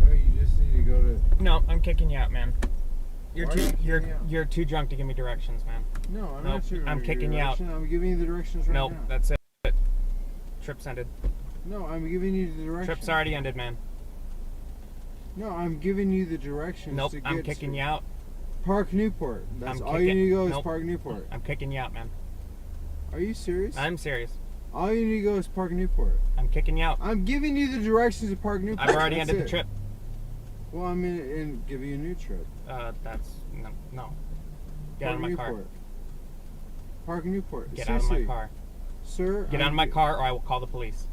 Oh, you just need to go to... No, I'm kicking you out, man. You're too drunk to give me directions, man. No, I'm not sure. I'm kicking you out. I'm giving you the directions right now. Nope, that's it. Trip's ended. No, I'm giving you the directions. Trip's already ended, man. No, I'm giving you the directions. Nope, to I'm get kicking to you out. Park Newport. That's I'm all you need to go is nope. Park Newport. I'm kicking you out, man. Are you serious? I'm serious. All you need to go is Park Newport. I'm kicking you out. I'm giving you the directions to Park Newport. I've already That's ended it. the trip. Well, I'm in give you a new trip. That's no. Get Park out of my car. Newport. Park Newport. Get Seriously. out of my car. Sir, Get out of my car or I will call the police.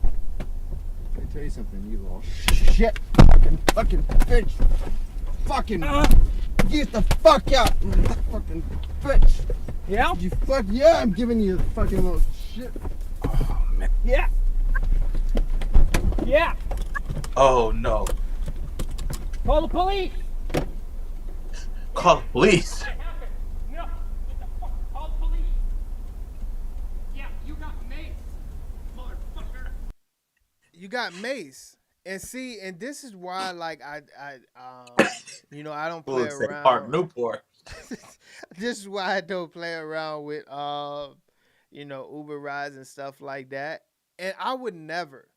Let me tell you something, you little shit fucking bitch. Fucking get the fuck out, fucking bitch. Yeah? You fuck yeah, I'm giving you the fucking little shit. Oh man. Yeah. Yeah. Oh no. Call the police. Call the police. No. What the fuck? Call the police. Yeah, you got mace, motherfucker. You got mace. And see, and this is why, like, I don't play Bullets at around. Park Newport. This is why I don't play around with, Uber rides and stuff like that. And I would never.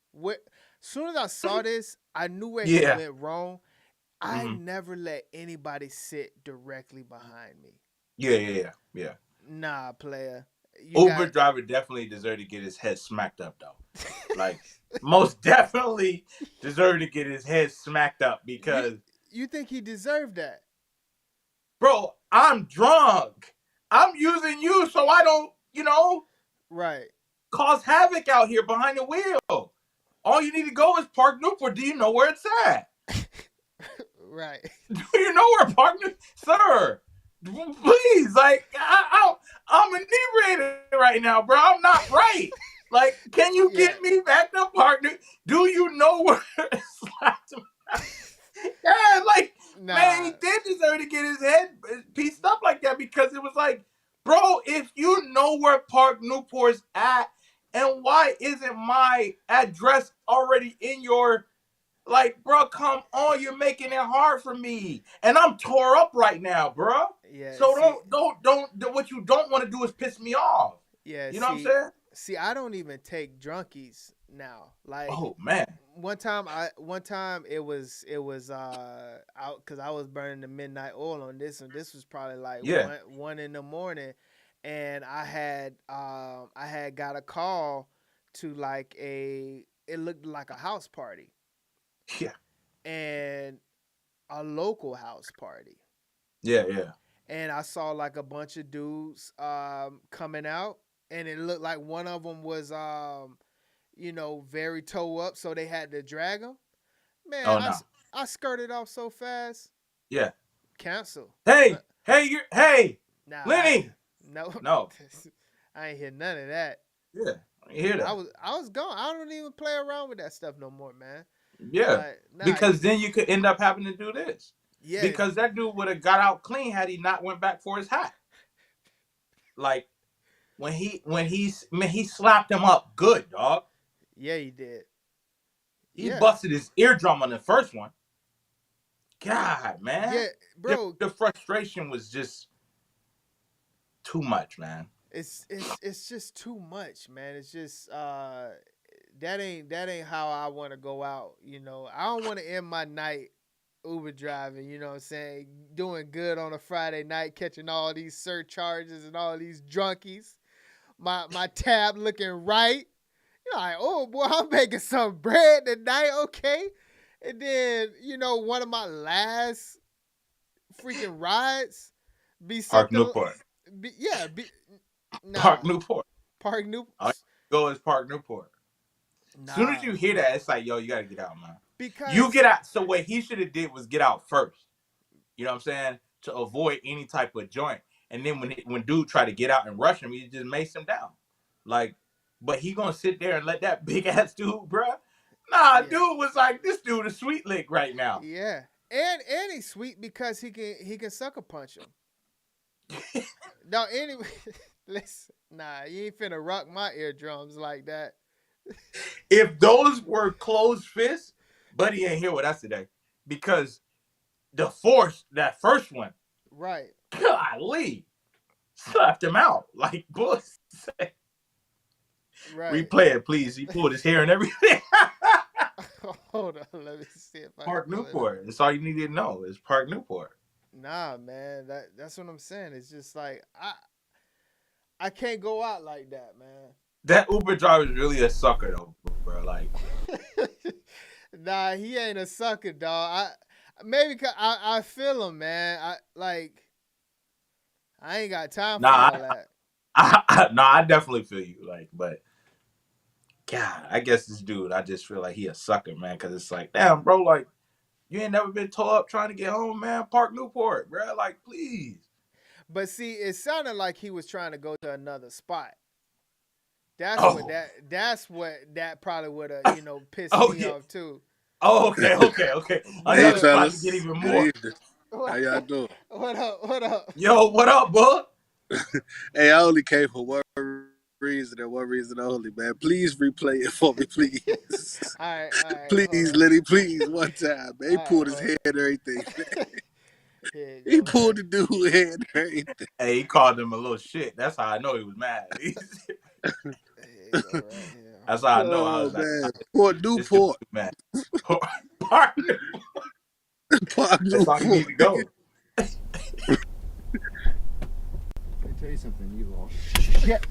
Soon as I saw this, I knew where it went wrong. I never let anybody sit directly behind me. Yeah. Nah, player. Uber driver definitely deserved to get his head smacked up though. Like most definitely deserved to get his head smacked up because you think he deserved that? Bro, I'm drunk. I'm using you so I don't, right, cause havoc out here behind the wheel. All you need to go is Park Newport. Do you know where it's at? Right. Do you know where Park Newport? Sir, please, like, I'm inebriated right now, bro. I'm not right. Like, can you get me back to Park Newport? Do you know where it's slapped him? Yeah, like, man, he did deserve to get his head pieced up like that because it was like, bro, if you know where Park Newport's at, and why isn't my address already in your, like, bro, come on, you're making it hard for me. And I'm tore up right now, bro. Yeah. So don't, what you don't want to do is piss me off. Yeah. You know what I'm saying? See, I don't even take drunkies now. Like, oh man. One time it was out because I was burning the midnight oil on this, and this was probably like 1 in the morning, and I had got a call to like it looked like a house party. Yeah. And a local house party. Yeah. And I saw like a bunch of dudes coming out, and it looked like one of them was very toe up, so they had to drag him. Man, I skirted off so fast. Yeah. Cancel. Hey, nah, Lenny. No. I ain't hear none of that. Yeah, I ain't hear that. I was gone. I don't even play around with that stuff no more, man. Yeah, because then you could end up having to do this. Yeah. Because that dude would have got out clean had he not went back for his hat. Like when he slapped him up good, dog. Yeah, he did. He busted his eardrum on the first one. God, man. Yeah, bro. The frustration was just too much, man. It's just too much, man. It's just that ain't how I want to go out. I don't want to end my night Uber driving. You know what I'm saying? Doing good on a Friday night, catching all these surcharges and all these drunkies. My tab looking right. You're like, oh boy, I'm making some bread tonight, okay? And then one of my last freaking rides be Park Newport. Park Newport. Park Newport. All you go is Park Newport. As soon as you hear that, it's like, yo, you gotta get out, man. Because you get out. So what he should have did was get out first. You know what I'm saying? To avoid any type of joint. And then when dude tried to get out and rush him, he just maced him down. Like, but he gonna sit there and let that big ass dude, bruh? Nah, dude was like, this dude is sweet lick right now. Yeah, and he's sweet because he can sucker punch him. No, anyway, listen, nah, you ain't finna rock my eardrums like that. If those were closed fists, Buddy ain't here with us today because that first one, right? Golly, slapped him out like Bush said. Right. Replay it, please. He pulled his hair and everything. Hold on, let me see if I Park can pull it up. Newport. That's all you need to know is Park Newport. Nah, man, that's what I'm saying. It's just like I can't go out like that, man. That Uber driver is really a sucker though, bro. Like, Nah, he ain't a sucker, dog. Maybe 'cause I feel him, man. I ain't got time for all that. I definitely feel you. Like, but God, I guess this dude, I just feel like he a sucker, man. Cause it's like, damn, bro, like you ain't never been tore up trying to get home, man. Park Newport, bro. Like, please. But see, it sounded like he was trying to go to another spot. That's what that probably would have, pissed me off too. Oh, okay. Another spot to get even more. How y'all doing? What up? Yo, what up, bud? Hey, I only came for one reason and one reason only, man. Please replay it for me, please. All right. Please, Lenny, please, one time, man. He pulled his hair and everything, man. He pulled the dude's hair and everything. Hey, he called him a little shit. That's how I know he was mad. That's how I know. I was like, Port Newport. Man. Park Newport. That's all you need to go. Let me tell you something, you little shit.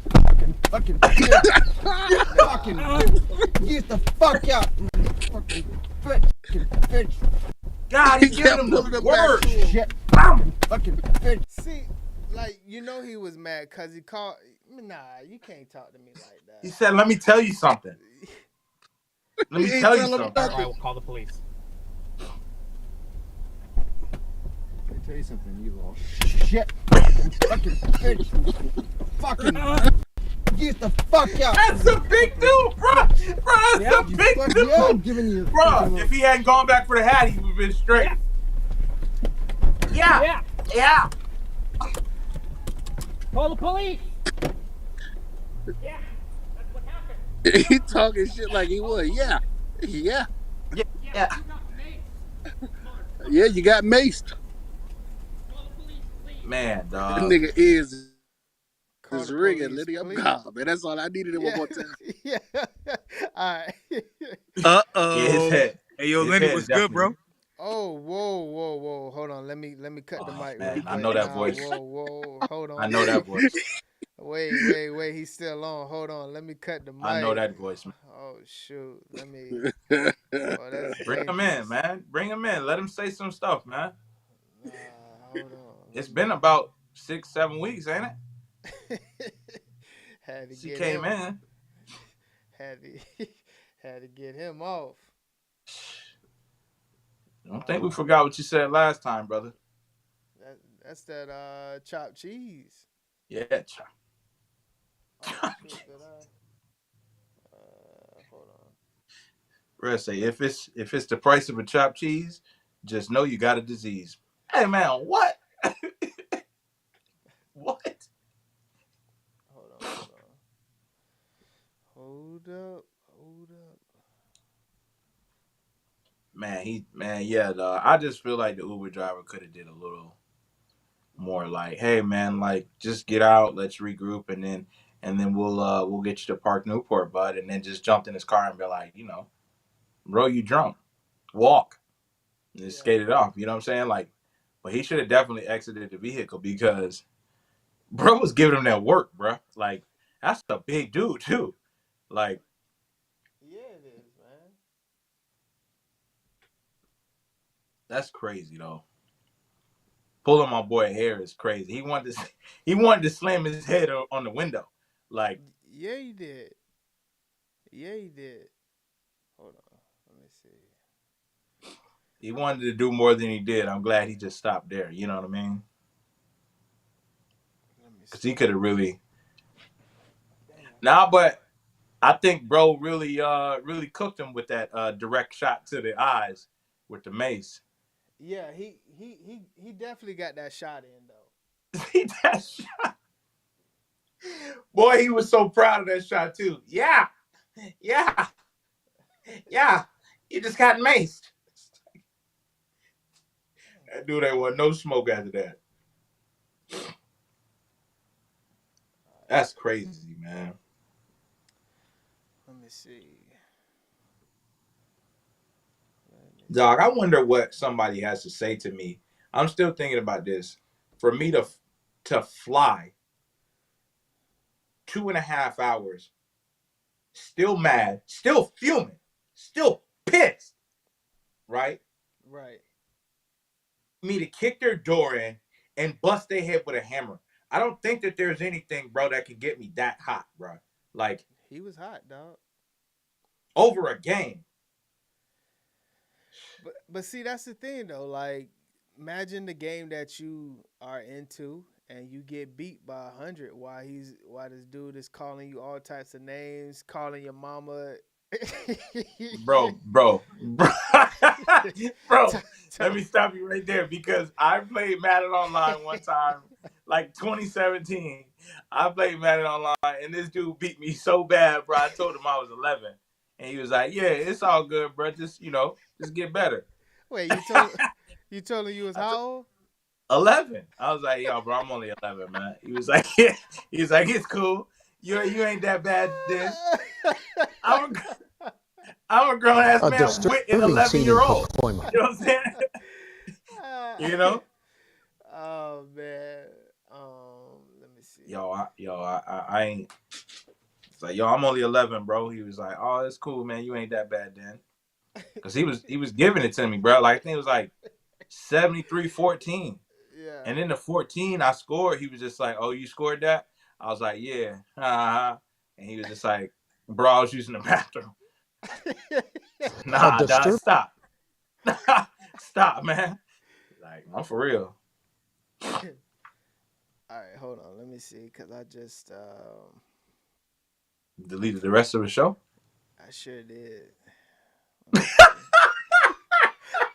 Fucking get the fuck out. Fucking bitch. God, he giving him the word. Shit. Fucking bitch. See, like, he was mad because he called. Nah, you can't talk to me like that. He said, let me tell you something. Let me tell you something. All right, we'll call the police. Let me tell you something, you little shit. Fucking bitch. Fucking get the fuck out. That's a big dude, bro. That's a big dude. Yeah, I'm giving you. Bro, if he hadn't gone back for the hat, he would have been straight. Yeah. Call the police. Yeah, that's what happened. He talking shit like he was. Yeah. Yeah. Yeah, you got maced. Man, That dog. nigga is ringing, Lenny. I'm gone, man. That's all I needed one more time. Yeah. All right. Uh-oh. Yeah, his head. Hey, yo, Lenny, what's good, bro? Oh, whoa. Hold on. Let me cut the mic. Man, real I quick. know that Nah, voice. Whoa. Hold on. I know that voice. Wait. He's still on. Hold on. Let me cut the mic. I know that voice, man. Oh, shoot. Let me. Bring him in, man. Bring him in. Let him say some stuff, man. Hold on. It's been about 6-7 weeks, ain't it? Had to She get came him. in. Had to get him off. I don't think we forgot what you said last time, brother. That's that chopped cheese. Yeah, chop. Hold on. Rest say if it's the price of a chopped cheese, just know you got a disease. Hey man, what? What? Hold up. Man, yeah, dog. I just feel like the Uber driver could have did a little more like, hey man, like just get out, let's regroup, and then we'll get you to Park Newport, bud, and then just jumped in his car and be like, bro, you drunk. Walk. And just skate it off. You know what I'm saying? Like, but he should have definitely exited the vehicle because bro was giving him that work, bro. Like, that's a big dude too. Like, yeah, it is, man. that's crazy though. Pulling my boy hair is crazy. He wanted to slam his head on the window. Like, yeah, he did. Hold on. Let me see. he wanted to do more than he did. I'm glad he just stopped there. You know what I mean? Because he could have really. But I think bro really cooked him with that direct shot to the eyes with the mace. Yeah, he definitely got that shot in though. That shot. Boy, he was so proud of that shot too. Yeah. You just got maced. That dude ain't want no smoke after that. That's crazy, man. see. Dog, I wonder what somebody has to say to me. I'm still thinking about this. For me to fly 2.5 hours, still mad, still fuming, still pissed, right? Right. Me to kick their door in and bust their head with a hammer. I don't think that there's anything, bro, that can get me that hot, bro. Like, he was hot, dog. Over a game. But see, that's the thing though. Like, imagine the game that you are into and you get beat by 100 while this dude is calling you all types of names, calling your mama. bro. Let me stop you right there because I played Madden Online one time, like 2017. I played Madden Online and this dude beat me so bad, bro. I told him I was 11. And he was like, yeah, it's all good, bro. Just get better. Wait, you told him you was how old? 11. I was like, yo, bro, I'm only 11, man. He was like, yeah. He was like, it's cool. You ain't that bad, then. I'm a grown ass man with an 11-year-old. You know what I'm saying? You know? Oh man. Let me see. I ain't. It's like, yo, I'm only 11, bro. He was like, oh, it's cool, man. You ain't that bad, then. Because he was giving it to me, bro. Like, I think it was like 73-14. Yeah. And then the 14 I scored, he was just like, oh, you scored that? I was like, yeah. And he was just like, bro, I was using the bathroom. Nah, dog, stop. Stop, man. Like, I'm for real. All right, hold on. Let me see, because I just deleted the rest of the show? I sure did.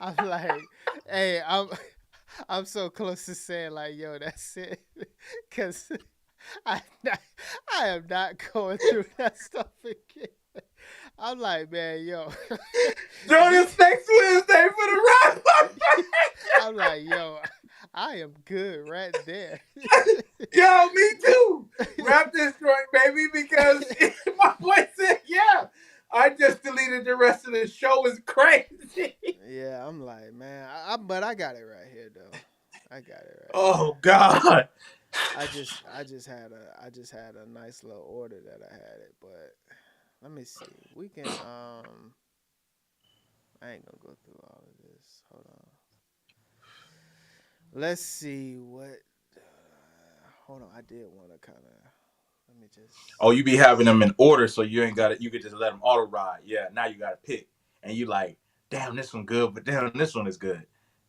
I'm like, hey, I'm so close to saying like, yo, that's it, because I am not going through that stuff again. I'm like, man, yo. Join us next Wednesday for the wrap up. I'm like, yo, I am good right there. Yo, me too. Wrap this joint, baby, because my boy said, yeah. I just deleted the rest of the show. Is crazy. Yeah, I'm like, man, but I got it right here though. I got it right. Oh God. I just had a nice little order that I had it, but let me see. We can I ain't gonna go through all of this. Hold on. Let's see what. Hold on, I did want to kind of. Let me just. Oh, you be having them in order, so you ain't got it. You could just let them auto ride. Yeah, now you got to pick, and you like, damn, this one good, but damn, this one is good.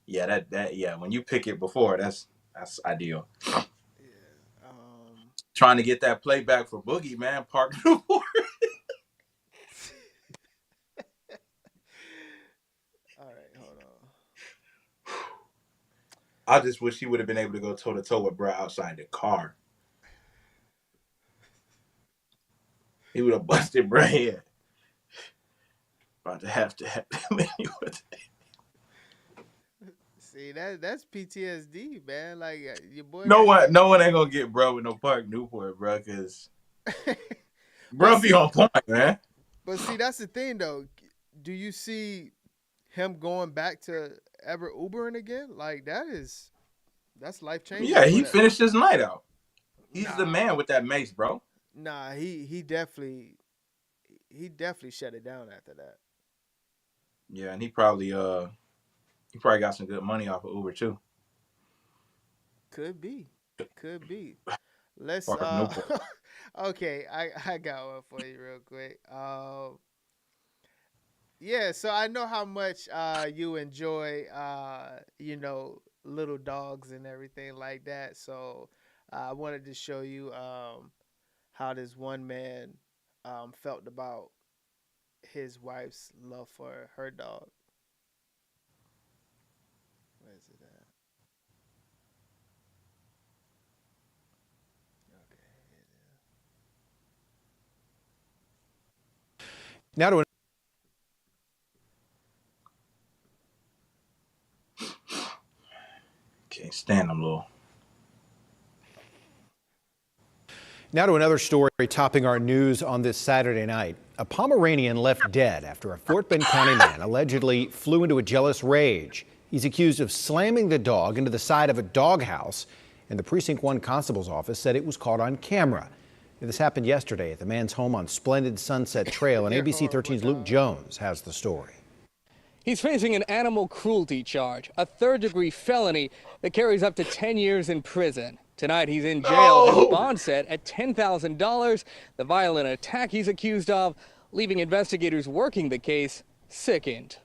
Yeah, yeah. When you pick it before, that's ideal. Yeah. Trying to get that playback for Boogie, man. Park Newport. All right, hold on. I just wish he would have been able to go toe to toe with bro outside the car. He would have busted bro head. About to have to See, that's PTSD, man. Like your boy. No one ain't gonna get bro with no Park Newport, bro, because bro be on point, man. But see, that's the thing though. Do you see him going back to ever Ubering again? Like that's life changing. Yeah, he finished his night out. He's the man with that mace, bro. Nah, he definitely shut it down after that. Yeah, and he probably got some good money off of Uber too. Could be. Let's okay, I got one for you real quick. Yeah, so I know how much you enjoy little dogs and everything like that. So I wanted to show you how this one man felt about his wife's love for her dog. Where is it at? Okay, here it is. Now to Can't stand them little. Now to another story topping our news on this Saturday night. A Pomeranian left dead after a Fort Bend County man allegedly flew into a jealous rage. He's accused of slamming the dog into the side of a doghouse, and the Precinct 1 constable's office said it was caught on camera. This happened yesterday at the man's home on Splendid Sunset Trail, and ABC 13's Luke Jones has the story. He's facing an animal cruelty charge, a third-degree felony that carries up to 10 years in prison. Tonight, he's in jail, his bond set at $10,000. The violent attack he's accused of, leaving investigators working the case sickened.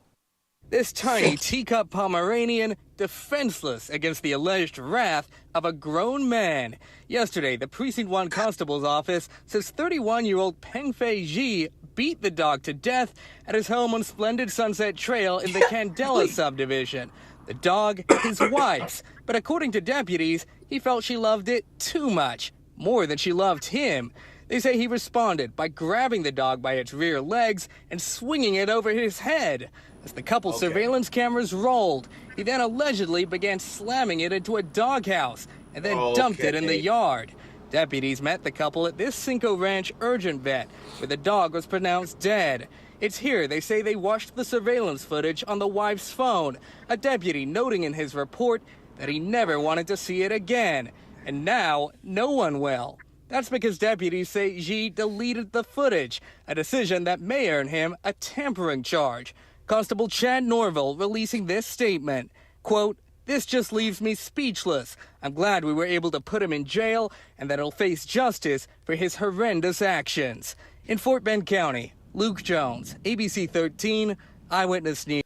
This tiny teacup Pomeranian, defenseless against the alleged wrath of a grown man. Yesterday, the Precinct 1 constable's office says 31-year-old Peng Fei Ji beat the dog to death at his home on Splendid Sunset Trail in the Candela subdivision. The dog, his wife's, but according to deputies, he felt she loved it too much, more than she loved him. They say he responded by grabbing the dog by its rear legs and swinging it over his head. As the couple's surveillance cameras rolled, he then allegedly began slamming it into a doghouse and then dumped it in the yard. Deputies met the couple at this Cinco Ranch urgent vet, where the dog was pronounced dead. It's here they say they watched the surveillance footage on the wife's phone, a deputy noting in his report that he never wanted to see it again. And now, no one will. That's because deputies say Xi deleted the footage, a decision that may earn him a tampering charge. Constable Chad Norville releasing this statement, quote, "This just leaves me speechless. I'm glad we were able to put him in jail and that he'll face justice for his horrendous actions." In Fort Bend County, Luke Jones, ABC 13, Eyewitness News.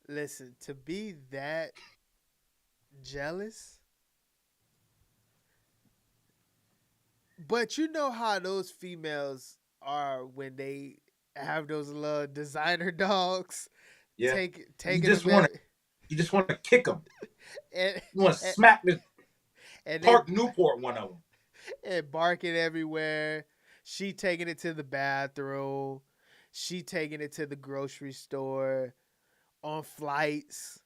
Listen, to be that jealous, but you know how those females are when they have those little designer dogs. Yeah, You just want to kick them. You want to smack the Park Newport one of them. And barking everywhere. She taking it to the bathroom. She taking it to the grocery store, on flights,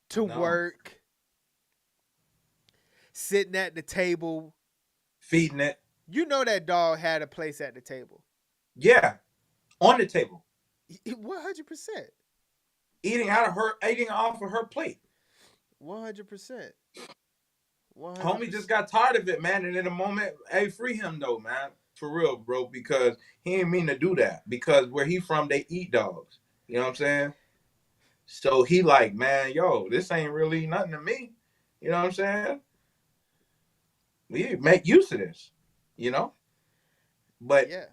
to work, sitting at the table, feeding it. You know that dog had a place at the table. Yeah, on the table. 100%. Eating off of her plate. 100%. Homie just got tired of it, man. And in a moment, hey, free him though, man. For real, bro, because he ain't mean to do that. Because where he from, they eat dogs. You know what I'm saying? So he like, man, yo, this ain't really nothing to me. You know what I'm saying? We make use of this, you know? But yeah.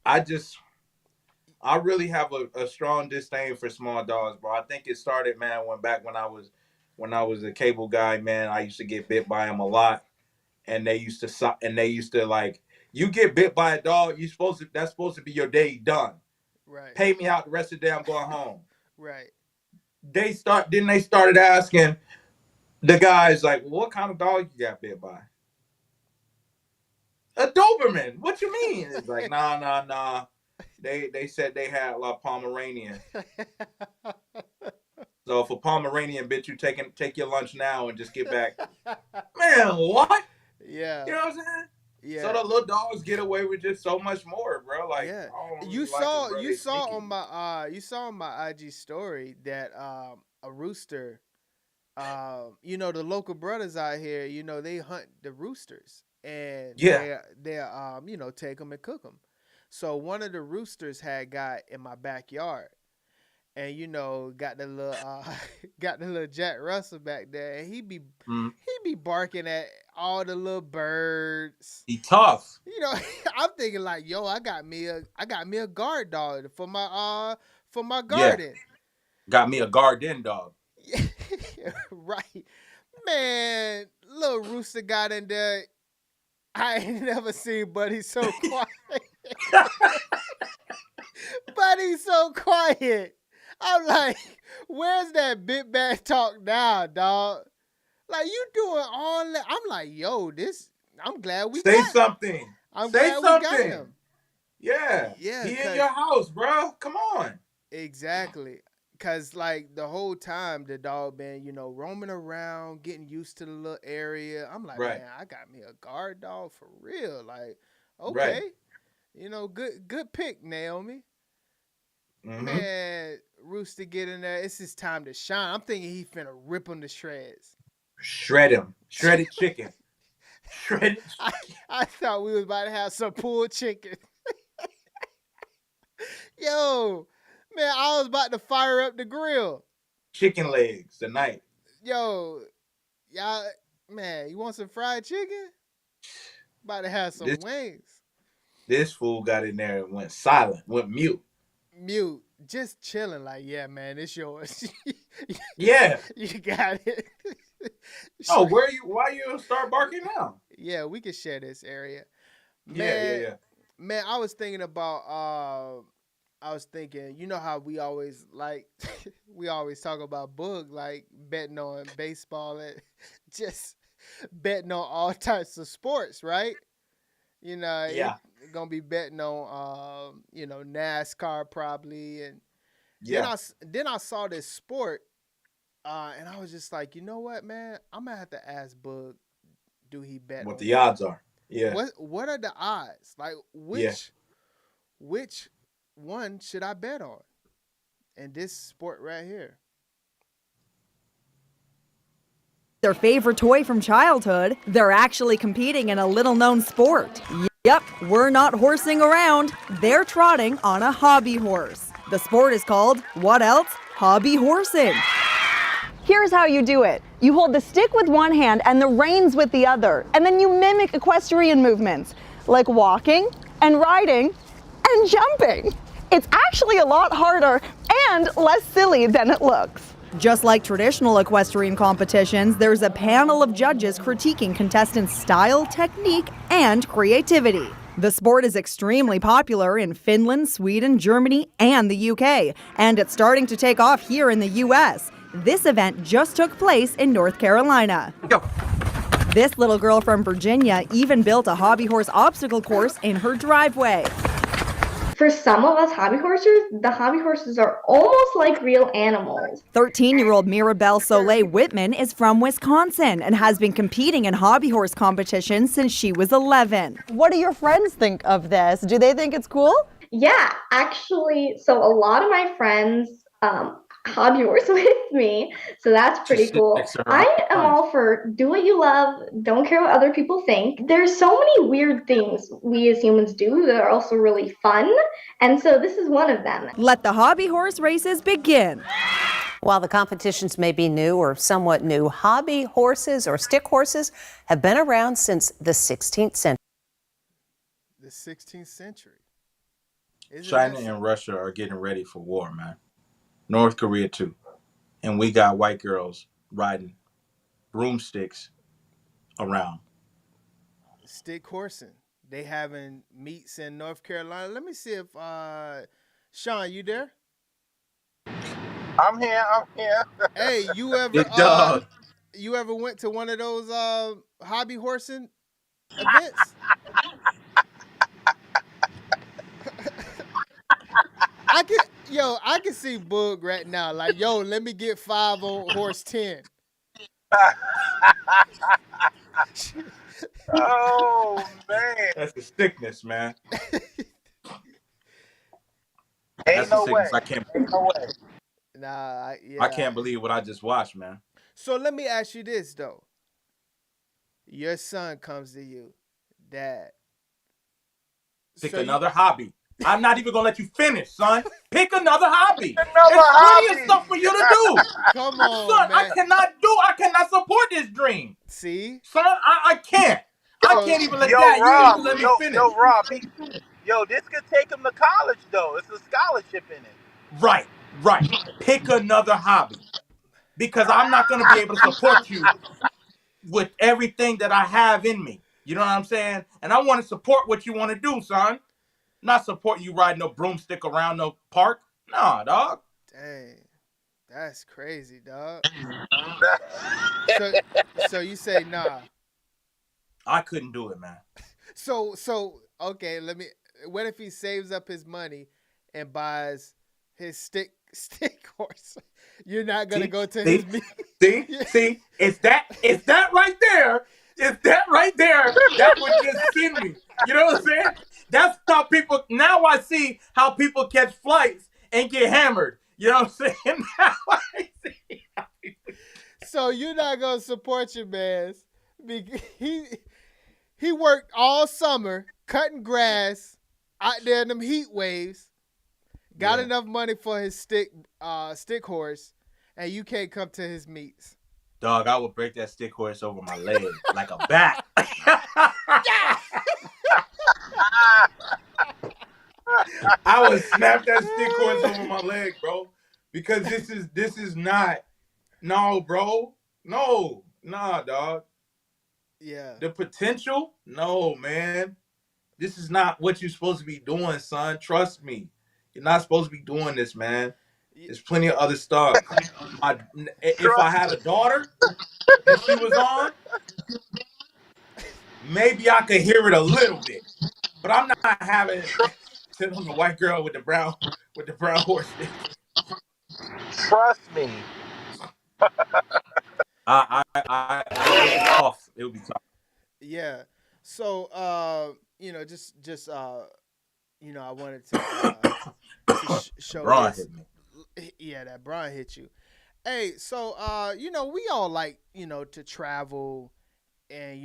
I really have a strong disdain for small dogs, bro. I think it started, man, when I was a cable guy, man. I used to get bit by them a lot, and they used to like, you get bit by a dog, that's supposed to be your day done. Right. Pay me out the rest of the day. I'm going home. Right. They started asking the guys like, what kind of dog you got bit by? A Doberman. What you mean? It's like, nah. They said they had a Pomeranian. So if a Pomeranian bit you, take your lunch now and just get back. Man, what? Yeah. You know what I'm saying? Yeah. So the little dogs get away with just so much more, bro. Like, yeah. You saw on my IG story that a rooster, you know, the local brothers out here, you know, they hunt the roosters and they you know, take them and cook them. So one of the roosters had got in my backyard, and you know, got the little Jack Russell back there, and he be barking at all the little birds. He tough. You know, I'm thinking like, yo, I got me a guard dog for my garden. Yeah. Got me a garden dog. Right, man. Little rooster got in there. I ain't never seen Buddy so quiet. Buddy's so quiet. I'm like, where's that big bad talk now, dog? Like, you doing all that? I'm like, yo, I'm glad we say got something. Him. I'm say glad something. We got him. Yeah. He in your house, bro. Come on. Exactly. Cause like the whole time the dog been, you know, roaming around, getting used to the little area. I'm like, man, I got me a guard dog for real. Like, okay. Right. You know, good pick, Naomi. Mm-hmm. Man, Rooster get in there. It's his time to shine. I'm thinking he finna rip him to shreds. Shred him. Shredded chicken. Shredded chicken. I thought we was about to have some pulled chicken. Yo, man, I was about to fire up the grill. Chicken legs tonight. Yo, y'all, man, you want some fried chicken? About to have some wings. This fool got in there and went silent, went mute. Mute, just chilling like, yeah, man, it's yours. Yeah. You got it. Oh, why you start barking now? Yeah, we can share this area. Yeah. Man, I was thinking about you know how we always we always talk about Boog, like betting on baseball and just betting on all types of sports, right? You know, yeah. Gonna be betting on NASCAR probably, and then I saw this sport, and I was just like, you know what, man, I'm gonna have to ask Boog, do he bet? What the odds are? Yeah. What are the odds? Like which one should I bet on in this sport right here? Their favorite toy from childhood, they're actually competing in a little-known sport. Yep, we're not horsing around. They're trotting on a hobby horse. The sport is called, what else? Hobby horsing. Here's how you do it. You hold the stick with one hand and the reins with the other, and then you mimic equestrian movements, like walking and riding and jumping. It's actually a lot harder and less silly than it looks. Just like traditional equestrian competitions, there's a panel of judges critiquing contestants' style, technique, and creativity. The sport is extremely popular in Finland, Sweden, Germany, and the UK, and it's starting to take off here in the US. This event just took place in North Carolina. Go. This little girl from Virginia even built a hobby horse obstacle course in her driveway. For some of us hobby horsers, the hobby horses are almost like real animals. 13-year-old Mirabelle Soleil Whitman is from Wisconsin and has been competing in hobby horse competitions since she was 11. What do your friends think of this? Do they think it's cool? Yeah, actually, so a lot of my friends hobby horse with me, so that's pretty cool. I am all for do what you love, don't care what other people think. There's so many weird things we as humans do that are also really fun, and so this is one of them. Let the hobby horse races begin. While the competitions may be new or somewhat new, hobby horses or stick horses have been around since the 16th century. The 16th century. China and Russia are getting ready for war, man. North Korea too. And we got white girls riding broomsticks around. Stick horsing. They having meets in North Carolina. Let me see if Sean, you there? I'm here. Hey, you ever Big dog. You ever went to one of those hobby horsing events? I can see Boog right now. Like, yo, let me get 5 on horse 10. Oh man, that's the sickness, man. Ain't no way. I can't. Ain't no way. Nah, I can't believe what I just watched, man. So let me ask you this though. Your son comes to you, Dad. Pick another hobby. I'm not even gonna let you finish, son. Pick another hobby. There's plenty of stuff for you to do. Come on, son. Man. I cannot support this dream. See, son, I can't. I can't even let Rob, you even let me finish. Yo, Rob, this could take him to college though. It's a scholarship in it. Right. Pick another hobby, because I'm not gonna be able to support you with everything that I have in me. You know what I'm saying? And I want to support what you want to do, son. Not support you riding no broomstick around no park. Nah, dog. Dang. That's crazy, dog. So you say nah. I couldn't do it, man. So okay, what if he saves up his money and buys his stick horse? You're not gonna go to his meeting. See, it's that right there. It's that right there that would just send me. You know what I'm saying? That's how people. Now I see how people catch flights and get hammered. You know what I'm saying? Now I see. So you're not gonna support your man. He worked all summer cutting grass out there in them heat waves. Got enough money for his stick horse, and you can't come to his meets. Dog, I would break that stick horse over my leg like a bat. I would snap that stick horse over my leg, bro. Because this is not. No, bro. No. Nah, dog. Yeah. The potential? No, man. This is not what you're supposed to be doing, son. Trust me. You're not supposed to be doing this, man. There's plenty of other stuff. If I had a daughter and she was on, maybe I could hear it a little bit. But I'm not having sit on the white girl with the brown horse stick. Trust me. It would be tough. Yeah. So just I wanted to show Braun this. hit me. Yeah, that Braun hit you. Hey, so we all like, to travel and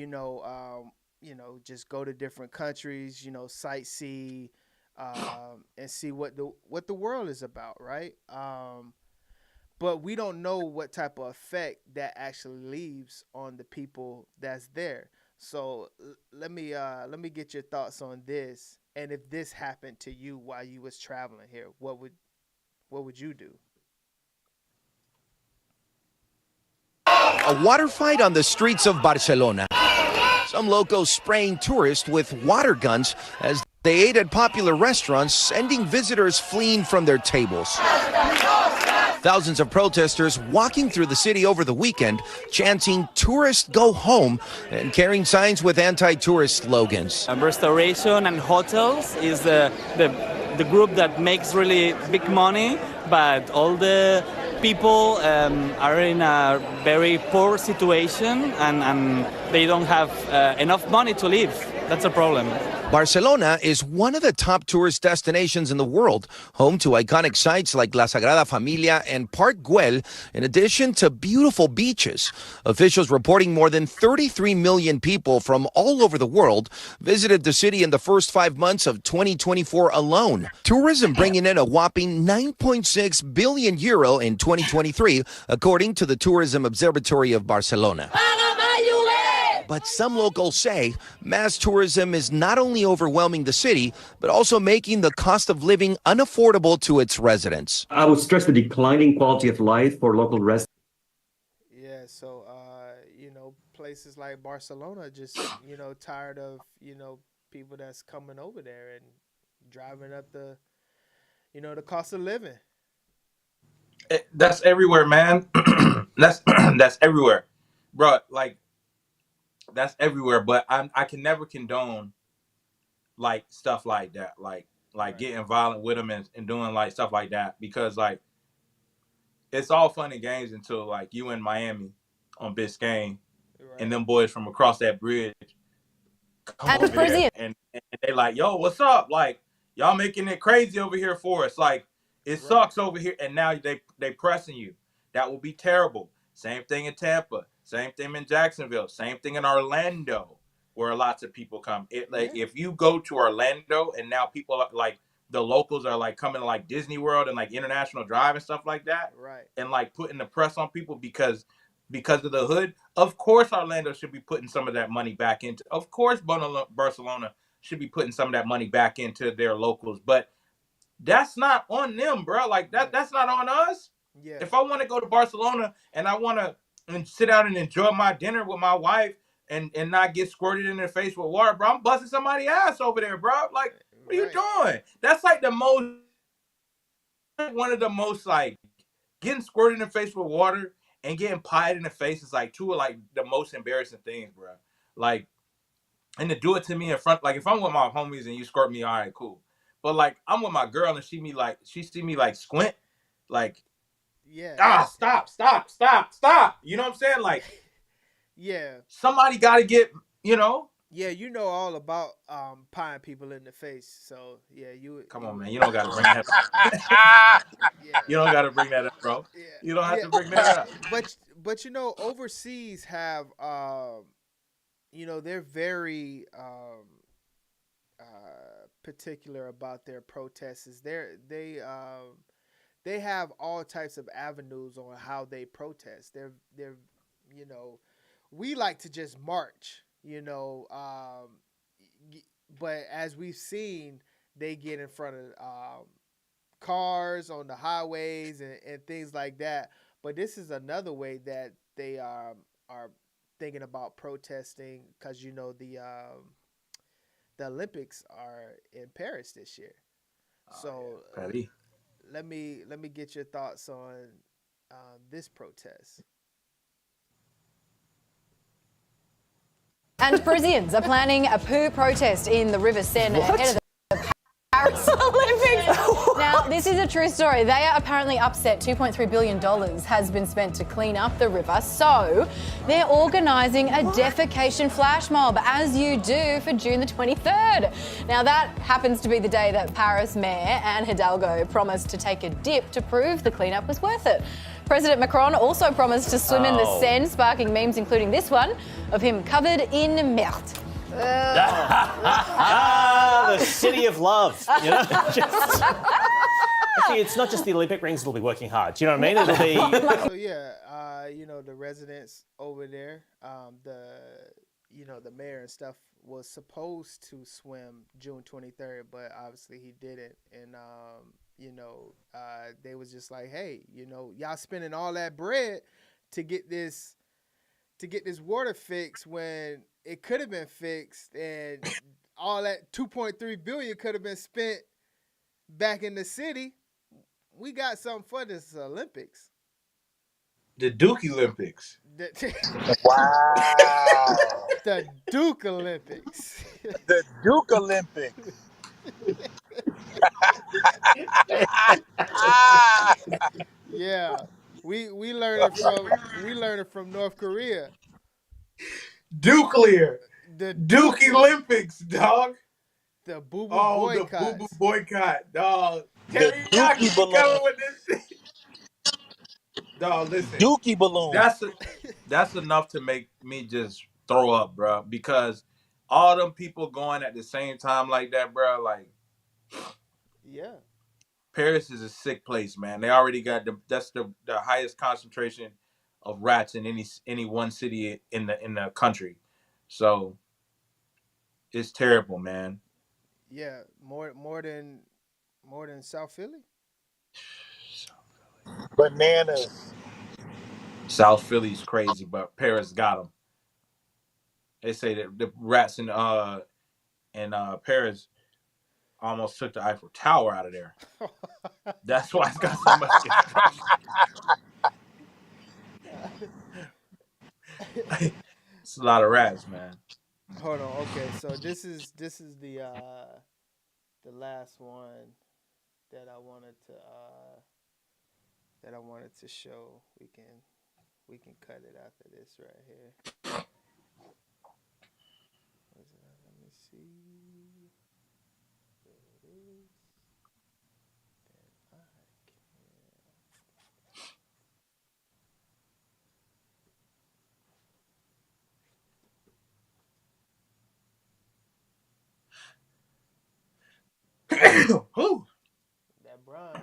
just go to different countries, sightsee, and see what the world is about, right? But we don't know what type of effect that actually leaves on the people that's there. So let me get your thoughts on this. And if this happened to you while you was traveling here, what would you do? A water fight on the streets of Barcelona. Some locals spraying tourists with water guns as they ate at popular restaurants, sending visitors fleeing from their tables. Thousands of protesters walking through the city over the weekend, chanting "Tourists go home" and carrying signs with anti-tourist slogans. Restoration and hotels is the group that makes really big money, but all the people are in a very poor situation and they don't have enough money to live. That's a problem. Barcelona is one of the top tourist destinations in the world, home to iconic sites like La Sagrada Familia and Park Güell, in addition to beautiful beaches. Officials reporting more than 33 million people from all over the world visited the city in the first 5 months of 2024 alone. Tourism bringing in a whopping 9.6 billion euro in 2023, according to the Tourism Observatory of Barcelona. But some locals say mass tourism is not only overwhelming the city, but also making the cost of living unaffordable to its residents. I would stress the declining quality of life for local residents. Yeah, so, places like Barcelona just, tired of, people that's coming over there and driving up the cost of living. That's everywhere, man. that's everywhere, bro. Like, that's everywhere. But I can never condone like stuff like that, like getting violent with them and doing like stuff like that, because like it's all fun and games until like you in Miami on Biscayne, and them boys from across that bridge come over there and they like, yo, what's up? Like, y'all making it crazy over here for us. Like, it sucks over here, and now they pressing you. That will be terrible. Same thing in Tampa. Same thing in Jacksonville. Same thing in Orlando, where lots of people come. If you go to Orlando and now people are, like, the locals are like coming to like Disney World and like International Drive and stuff like that, right? And like putting the press on people because of the hood. Of course, Orlando should be putting some of that money back into. Of course, Barcelona should be putting some of that money back into their locals, but that's not on them, bro. Like that's not on us. Yeah. If I want to go to Barcelona and I want to sit down and enjoy my dinner with my wife and not get squirted in their face with water, bro, I'm busting somebody's ass over there, bro. Like, what are you doing? That's like one of the most, like, getting squirted in the face with water and getting pied in the face is like two of like the most embarrassing things, bro. Like, and to do it to me in front, like if I'm with my homies and you squirt me, all right, cool. But like I'm with my girl and she see me like squint, like, stop. You know what I'm saying? Like, yeah, somebody got to get, Yeah, you know all about pieing people in the face. So yeah, Come on, man. You don't got to bring that up. You don't got to bring that up, bro. You don't have to bring that up. But you know, overseas have you know, they're very particular about their protests. They have all types of avenues on how they protest. They're you know, we like to just march, you know, but as we've seen, they get in front of cars on the highways and things like that. But this is another way that they are thinking about protesting, because you know the Olympics are in Paris this year. So let me get your thoughts on this protest. And Parisians are planning a poo protest in the River Seine ahead of the Paris Olympics. Now, this is a true story. They are apparently upset $2.3 billion has been spent to clean up the river. So they're organising a defecation flash mob, as you do, for June the 23rd. Now, that happens to be the day that Paris Mayor Anne Hidalgo promised to take a dip to prove the cleanup was worth it. President Macron also promised to swim in the Seine, sparking memes including this one of him covered in merde. The city of love, you know? Actually, it's not just the Olympic rings that'll be working hard. Do you know what I mean? It'll be... So yeah, you know, the residents over there, you know, the mayor and stuff was supposed to swim June 23rd, but obviously he didn't. And you know, they was just like, hey, you know, y'all spending all that bread to get this water fixed when it could have been fixed, and all that 2.3 billion could have been spent back in the city. We got something for this Olympics. The Duke Olympics. Wow. The Duke Olympics. The Duke Olympics. Yeah, we learned it from North Korea. Nuclear. The Duke Olympics, dog. The boo boo boycott. The boo boo boycott, dog. The Dookie balloon. With this shit. Dog, listen. Dookie balloon. That's enough to make me just throw up, bro. Because all them people going at the same time like that, bro. Like, yeah. Paris is a sick place, man. They already got that's the highest concentration of rats in any one city in the country. So it's terrible, man. Yeah, more than South Philly. Bananas. South Philly's crazy, but Paris got them. They say that the rats in Paris almost took the Eiffel Tower out of there. That's why it's got so much construction. It's a lot of rats, man. Hold on. Okay, so this is the last one that I wanted to show. We can cut it after this right here. Let me see. There it is. Who? That Brian.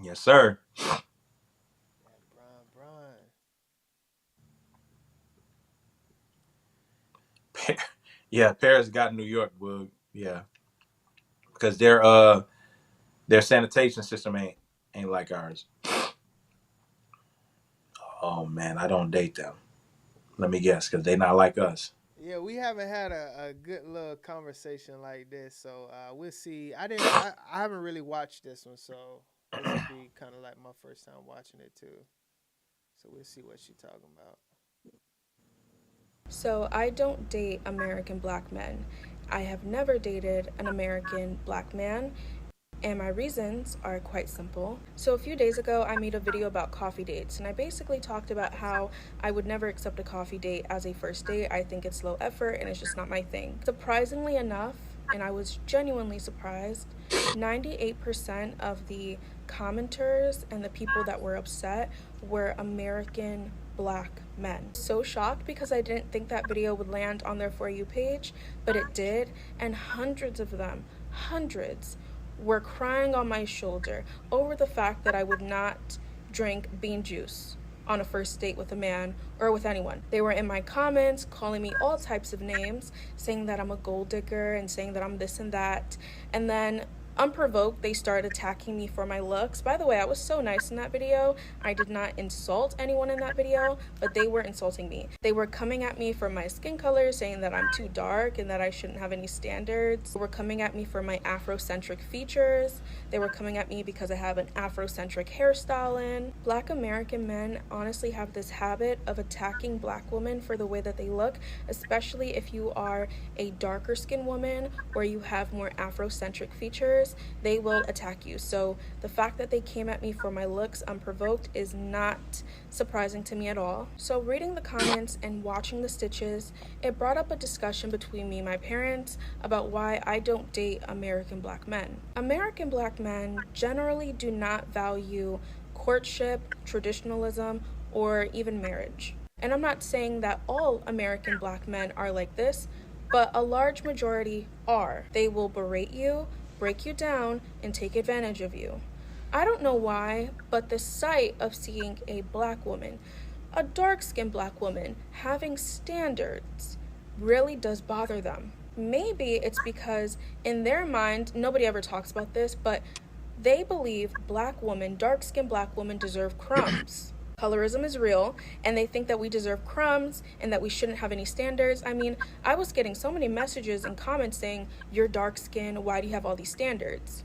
Yes, sir. That Brian. Yeah, Paris got New York. Well, yeah, because their sanitation system ain't like ours. Oh man, I don't date them. Let me guess, because they not like us. Yeah, we haven't had a good little conversation like this, so we'll see. I haven't really watched this one, so this will be kind of like my first time watching it too. So we'll see what she's talking about. So I don't date American black men. I have never dated an American black man. And my reasons are quite simple. So a few days ago, I made a video about coffee dates, and I basically talked about how I would never accept a coffee date as a first date. I think it's low effort and it's just not my thing. Surprisingly enough, and I was genuinely surprised, 98% of the commenters and the people that were upset were American Black men. So shocked because I didn't think that video would land on their For You page, but it did, and hundreds of them, hundreds, were crying on my shoulder over the fact that I would not drink bean juice on a first date with a man or with anyone. They were in my comments calling me all types of names, saying that I'm a gold digger and saying that I'm this and that. And then unprovoked, they started attacking me for my looks. By the way, I was so nice in that video. I did not insult anyone in that video, but they were insulting me. They were coming at me for my skin color, saying that I'm too dark and that I shouldn't have any standards. They were coming at me for my Afrocentric features. They were coming at me because I have an Afrocentric hairstyle in. Black American men honestly have this habit of attacking Black women for the way that they look, especially if you are a darker skinned woman or you have more Afrocentric features. They will attack you. So the fact that they came at me for my looks unprovoked is not surprising to me at all. So reading the comments and watching the stitches, it brought up a discussion between me and my parents about why I don't date American Black men. American Black men generally do not value courtship, traditionalism, or even marriage. And I'm not saying that all American Black men are like this, but a large majority are. They will berate you, break you down, and take advantage of you. I don't know why, but the sight of seeing a Black woman, a dark-skinned Black woman, having standards really does bother them. Maybe it's because in their mind, nobody ever talks about this, but they believe Black women, dark-skinned Black women, deserve crumbs. Colorism is real, and they think that we deserve crumbs and that we shouldn't have any standards. I mean, I was getting so many messages and comments saying, "You're dark skinned, why do you have all these standards?"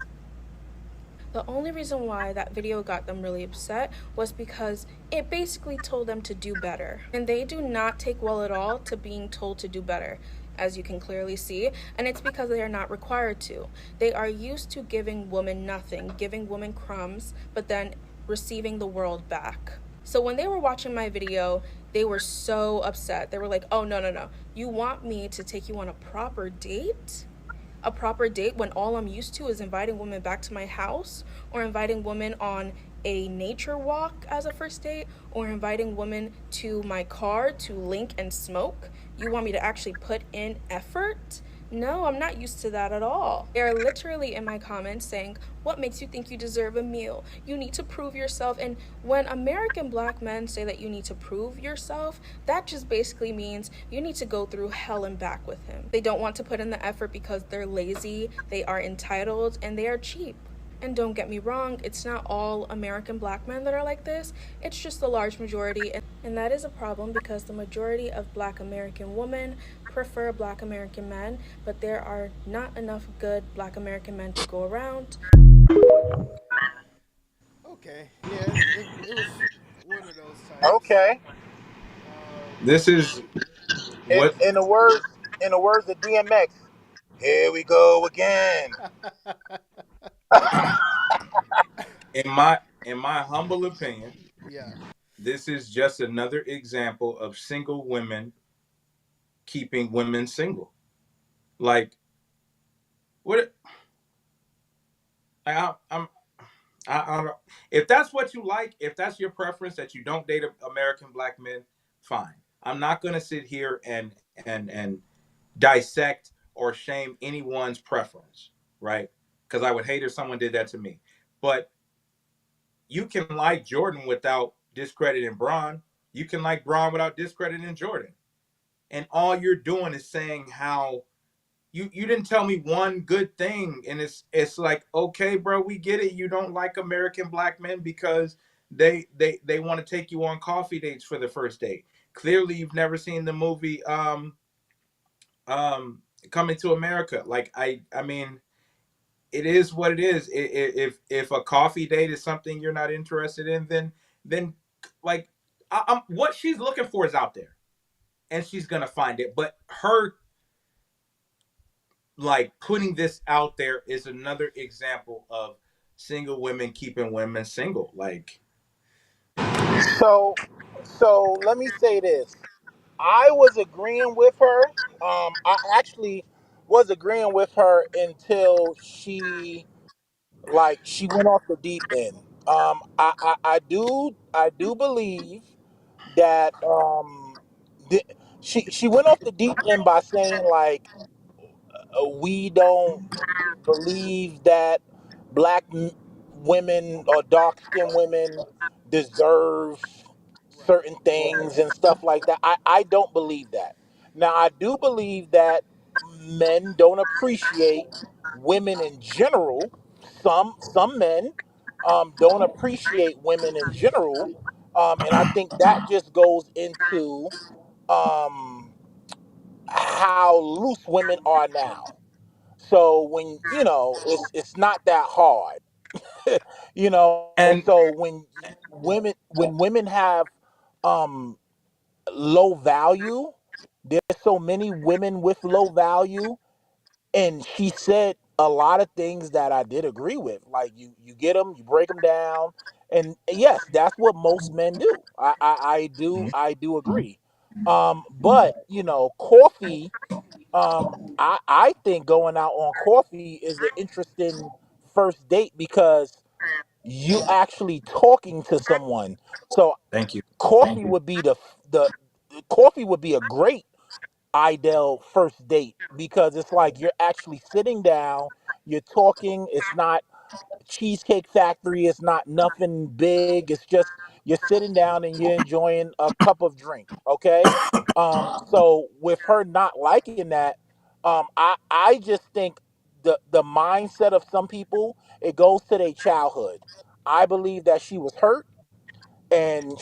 The only reason why that video got them really upset was because it basically told them to do better. And they do not take well at all to being told to do better, as you can clearly see, and it's because they are not required to. They are used to giving women nothing, giving women crumbs, but then receiving the world back. So when they were watching my video, they were so upset. They were like, "Oh, no. You want me to take you on a proper date? A proper date when all I'm used to is inviting women back to my house, or inviting women on a nature walk as a first date, or inviting women to my car to link and smoke? You want me to actually put in effort? No, I'm not used to that at all." They're literally in my comments saying, "What makes you think you deserve a meal? You need to prove yourself." And when American Black men say that you need to prove yourself, that just basically means you need to go through hell and back with him. They don't want to put in the effort because they're lazy, they are entitled, and they are cheap. And don't get me wrong, it's not all American Black men that are like this. It's just the large majority. And that is a problem because the majority of Black American women prefer Black American men, but there are not enough good Black American men to go around. Okay, yeah, it was one of those types. Okay. This is what In the words of DMX, here we go again. in my humble opinion, Yeah. this is just another example of single women keeping women single. Like, what? I don't. If that's what you like, if that's your preference, that you don't date American Black men, fine. I'm not gonna sit here and dissect or shame anyone's preference, right? Because I would hate if someone did that to me. But you can like Jordan without discrediting Bron. You can like Bron without discrediting Jordan. And all you're doing is saying how you didn't tell me one good thing. And it's like, okay, bro, we get it. You don't like American Black men because they want to take you on coffee dates for the first date. Clearly, you've never seen the movie Coming to America. Like, I mean, it is what it is. If a coffee date is something you're not interested in, then like what she's looking for is out there, and she's gonna find it. But her like putting this out there is another example of single women keeping women single. Like, So, so let me say this. I was agreeing with her. I actually was agreeing with her until she went off the deep end. I do believe that she went off the deep end by saying like we don't believe that women or dark skinned women deserve certain things and stuff like that. I don't believe that. Now, I do believe that men don't appreciate women in general. Some men don't appreciate women in general. And I think that just goes into um, how loose women are now. So when it's not that hard, and So when women have um low value, there's so many women with low value, and she said a lot of things that I did agree with. Like you get them, you break them down, and yes, that's what most men do. I do agree. But coffee. I think going out on coffee is an interesting first date because you actually talking to someone. So thank you. coffee would be the coffee would be a great ideal first date because it's like you're actually sitting down, you're talking. It's not Cheesecake Factory. It's not nothing big. It's just you're sitting down and you're enjoying a cup of drink. Okay. So with her not liking that, I just think the mindset of some people, it goes to their childhood. I believe that she was hurt, and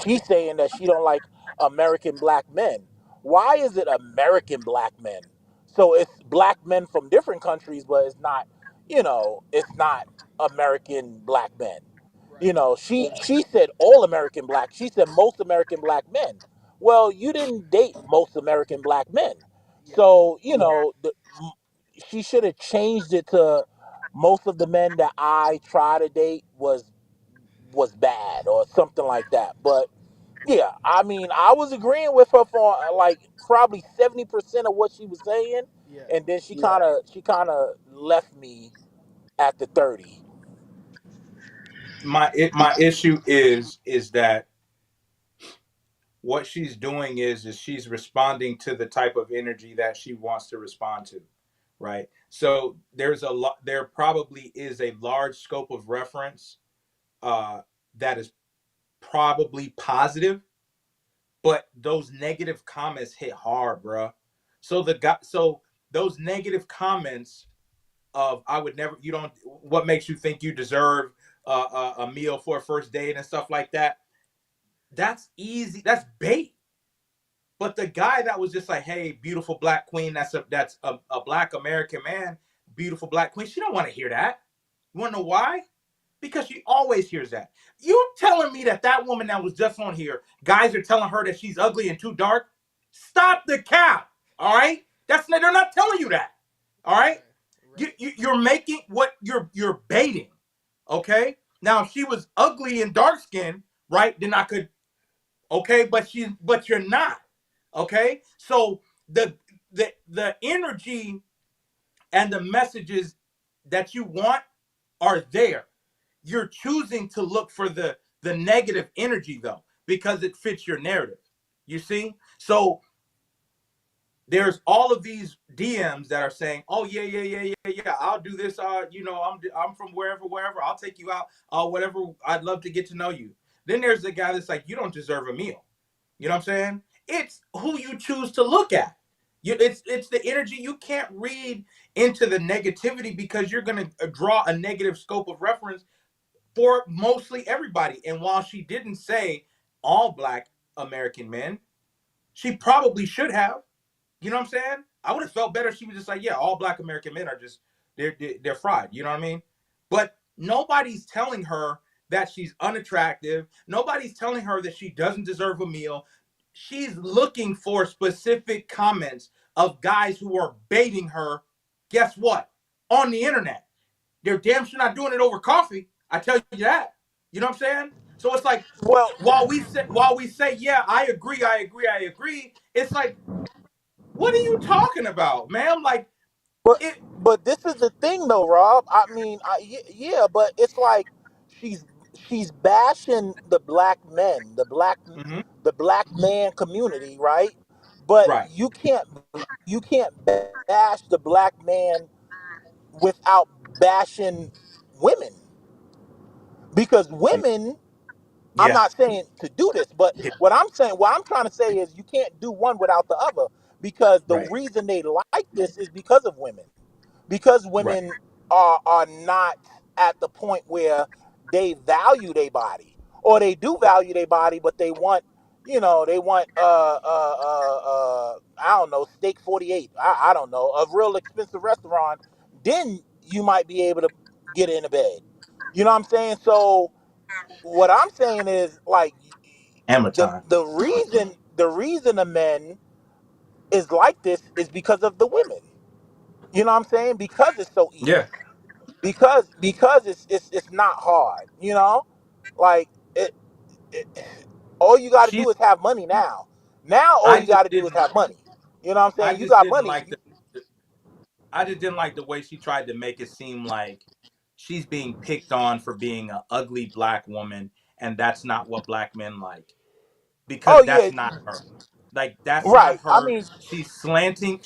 she's saying that she don't like American black men. Why is it American black men? So it's black men from different countries, but it's not American black men. She said all American black. She said most American black men. Well, you didn't date most American black men, so she should have changed it to most of the men that I try to date was bad or something like that. But yeah, I mean, I was agreeing with her for like probably 70% of what she was saying, Yeah. and then she kind of left me at the 30. My issue is that what she's doing is she's responding to the type of energy that she wants to respond to, right? So there probably is a large scope of reference uh, that is probably positive, but those negative comments hit hard, bro. So those negative comments of I would never, you don't, what makes you think you deserve a meal for a first date and stuff like that? That's easy. That's bait. But the guy that was just like, "Hey, beautiful black queen," that's a black American man, beautiful black queen. She don't want to hear that. You want to know why? Because she always hears that. You telling me that woman that was just on here, guys are telling her that she's ugly and too dark? Stop the cap. All right, they're not telling you that. All right, you're making what you're baiting. Okay, now if she was ugly and dark skinned, right? Then I could. Okay, but you're not. Okay, so the energy and the messages that you want are there. You're choosing to look for the negative energy though, because it fits your narrative. You see? So there's all of these DMs that are saying, "Oh yeah, I'll do this. I'm from wherever. I'll take you out. Whatever. I'd love to get to know you." Then there's the guy that's like, "You don't deserve a meal." You know what I'm saying? It's who you choose to look at. It's the energy. You can't read into the negativity because you're going to draw a negative scope of reference for mostly everybody. And while she didn't say all black American men, she probably should have. You know what I'm saying? I would have felt better if she was just like, yeah, all black American men are just they're fried. You know what I mean? But nobody's telling her that she's unattractive. Nobody's telling her that she doesn't deserve a meal. She's looking for specific comments of guys who are baiting her. Guess what? On the internet. They're damn sure not doing it over coffee. I tell you that. You know what I'm saying? So it's like, Well, while we say, yeah, I agree, it's like, what are you talking about, man? Like, but it. but this is the thing though, Rob. I mean, yeah, but it's like she's she's bashing the black men, Mm-hmm. the black man community, right? But Right. you can't bash the black man without bashing women, because women, I'm Yeah. not saying to do this, but what I'm trying to say is you can't do one without the other, because the Right. reason they like this is because of women, because Right. women are not at the point where they value their body, or they do value their body, but they want, they want I don't know, steak 48, I don't know, a real expensive restaurant. Then you might be able to get in a bed. You know what I'm saying? So what I'm saying is, like, Hammer the time. the reason the men is like this is because of the women. You know what I'm saying? Because it's so Yeah. easy. Because it's not hard. Like, it all you got to She's. do is have money now. Now all I you just got to do is didn't. have money. You know what I'm I saying? You just got didn't money. like the. I just didn't like the way she tried to make it seem like she's being picked on for being an ugly black woman, and that's not what black men like. Because Oh yeah, that's not her. Like, that's not right. I her. mean, She's slanting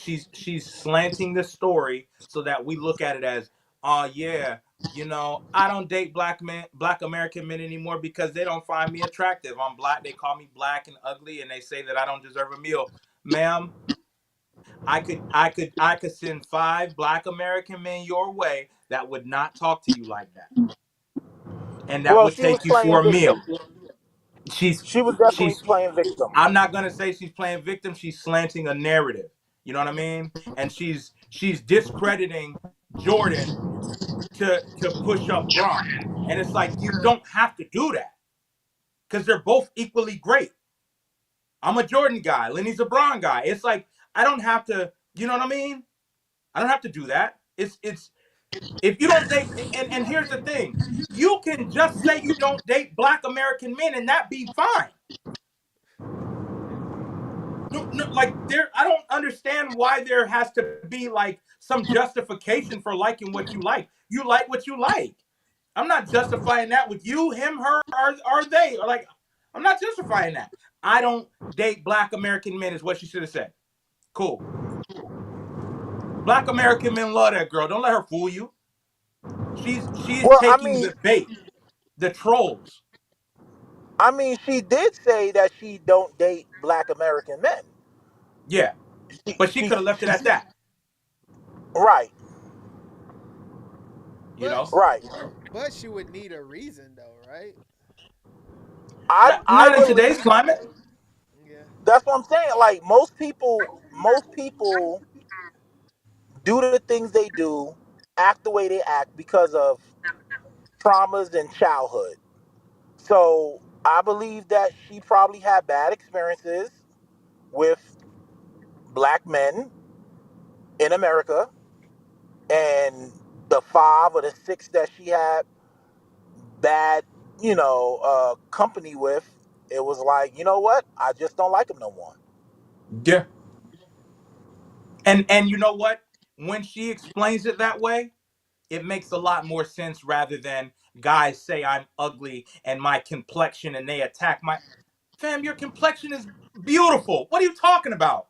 the story so that we look at it as, oh yeah, I don't date black American men anymore because they don't find me attractive. I'm black. They call me black and ugly, and they say that I don't deserve a meal. Ma'am, I could send 5 black American men your way that would not talk to you like that, and that well, would she was take you playing for a meal. victim. She's She was definitely she's playing victim. I'm not gonna say she's playing victim. She's slanting a narrative. You know what I mean? And she's discrediting Jordan to push up Bron. And it's like, you don't have to do that because they're both equally great. I'm a Jordan guy. Lenny's a Bron guy. It's like, I don't have to. You know what I mean? I don't have to do that. It's if you don't date. And here's the thing: you can just say you don't date black American men, and that be fine. No, like, I don't understand why there has to be like some justification for liking what you like. You like what you like. I'm not justifying that with you, him, her, or they. Or like, I'm not justifying that. I don't date black American men is what she should have said. Cool. Black American men love that girl. Don't let her fool you. She's Well, I taking mean, the bait, the trolls. she did say that she don't date black American men. Yeah, but she She, could have left it at that. right, You But know, right. but she would need a reason though, right? I not in believe today's climate. Yeah. that's what I'm saying. Like, most people do the things they do, act the way they act because of traumas in childhood. So I believe that she probably had bad experiences with black men in America, and the 5 or the 6 that she had bad, company with, it was like, you know what? I just don't like him no more. Yeah. And you know what? When she explains it that way, it makes a lot more sense rather than guys say I'm ugly and my complexion and they attack my fam, your complexion is beautiful. What are you talking about?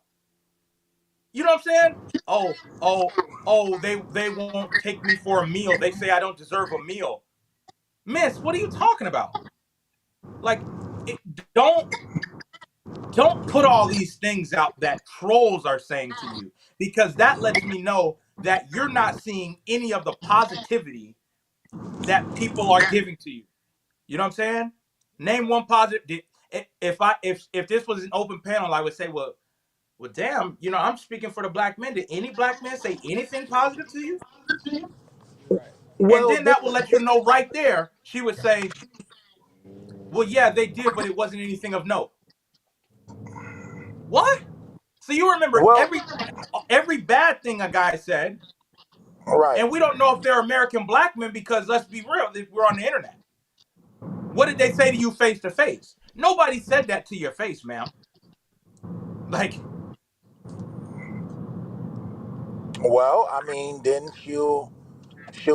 You know what I'm saying? Oh, oh, oh, they won't take me for a meal. They say I don't deserve a meal. Miss, what are you talking about? Like, it, don't don't put all these things out that trolls are saying to you, because that lets me know that you're not seeing any of the positivity that people are giving to you. You know what I'm saying? Name one positive. If this was an open panel, I would say, well, damn, I'm speaking for the black men. Did any black men say anything positive to you? Right. And Well, then that will let you know right there. She would say, well, yeah, they did, but it wasn't anything of note. What? So you remember Well, every bad thing a guy said, right. and we don't know if they're American black men because let's be real, we're on the internet. What did they say to you face to face? Nobody said that to your face, ma'am. Like, Well, I mean, then she'll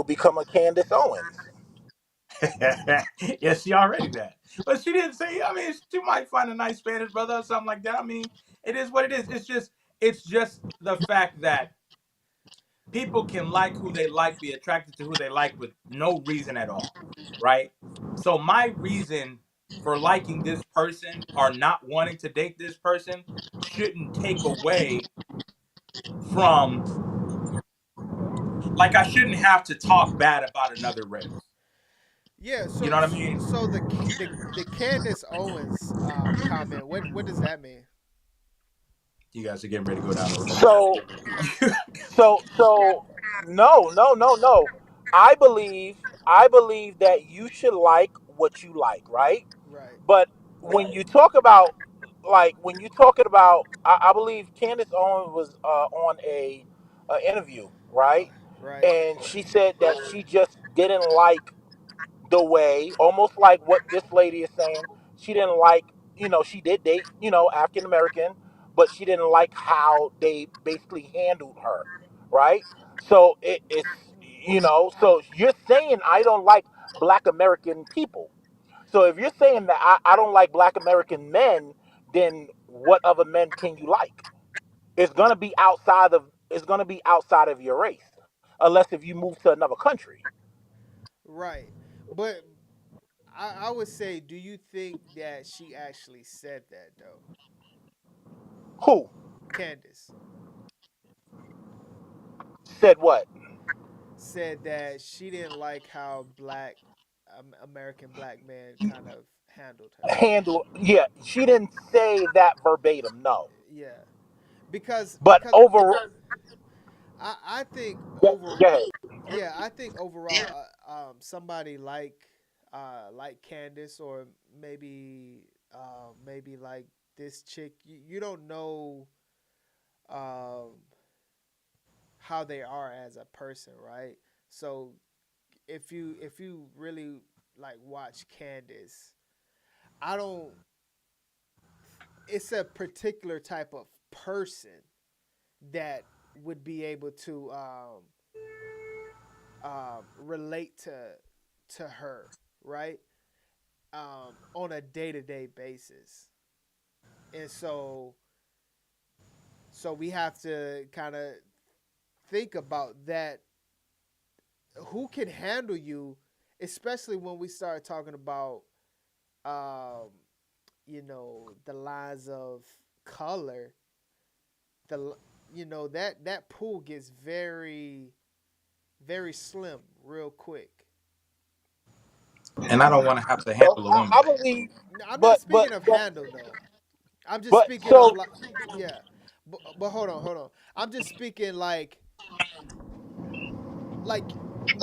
become a Candace Owens. yes, she already that. But she didn't say, I mean, she might find a nice Spanish brother or something like that. I mean, it is what it is. It's just the fact that people can like who they like, be attracted to who they like with no reason at all, right? So my reason for liking this person or not wanting to date this person shouldn't take away from, like, I shouldn't have to talk bad about another race. Yeah. You So know what I mean? so the Candace Owens comment. What does that mean? You guys are getting ready to go down the wrong path. So so no. I believe that you should like what you like, right? Right. But when you talk about when you talking about I believe Candace Owens was on a interview, right? Right. And she said that she just didn't like the way, almost like what this lady is saying. She didn't like, she did date, African American, but she didn't like how they basically handled her, right? So so you're saying I don't like Black American people. So if you're saying that I don't like Black American men, then what other men can you like? It's gonna be outside of your race, unless if you move to another country. Right. But I would say, do you think that she actually said that though? Who Candace said what? said that she didn't like how American black men kind of handled her. Yeah, she didn't say that verbatim, no. Yeah. Because But over I think go ahead. yeah, I think overall somebody like Candace, or maybe like this chick, you don't know um how they are as a person, right? So if you really like watch Candace, I don't it's a particular type of person that would be able to relate to her, right? On a day-to-day basis. And so we have to kind of think about that. Who can handle you, especially when we start talking about um, the lines of color. That pool gets very very slim real quick. And I don't want to have to So handle a woman. I believe, No, I'm not but speaking of handle though. I'm just but speaking of so like, yeah. But hold on. I'm just speaking like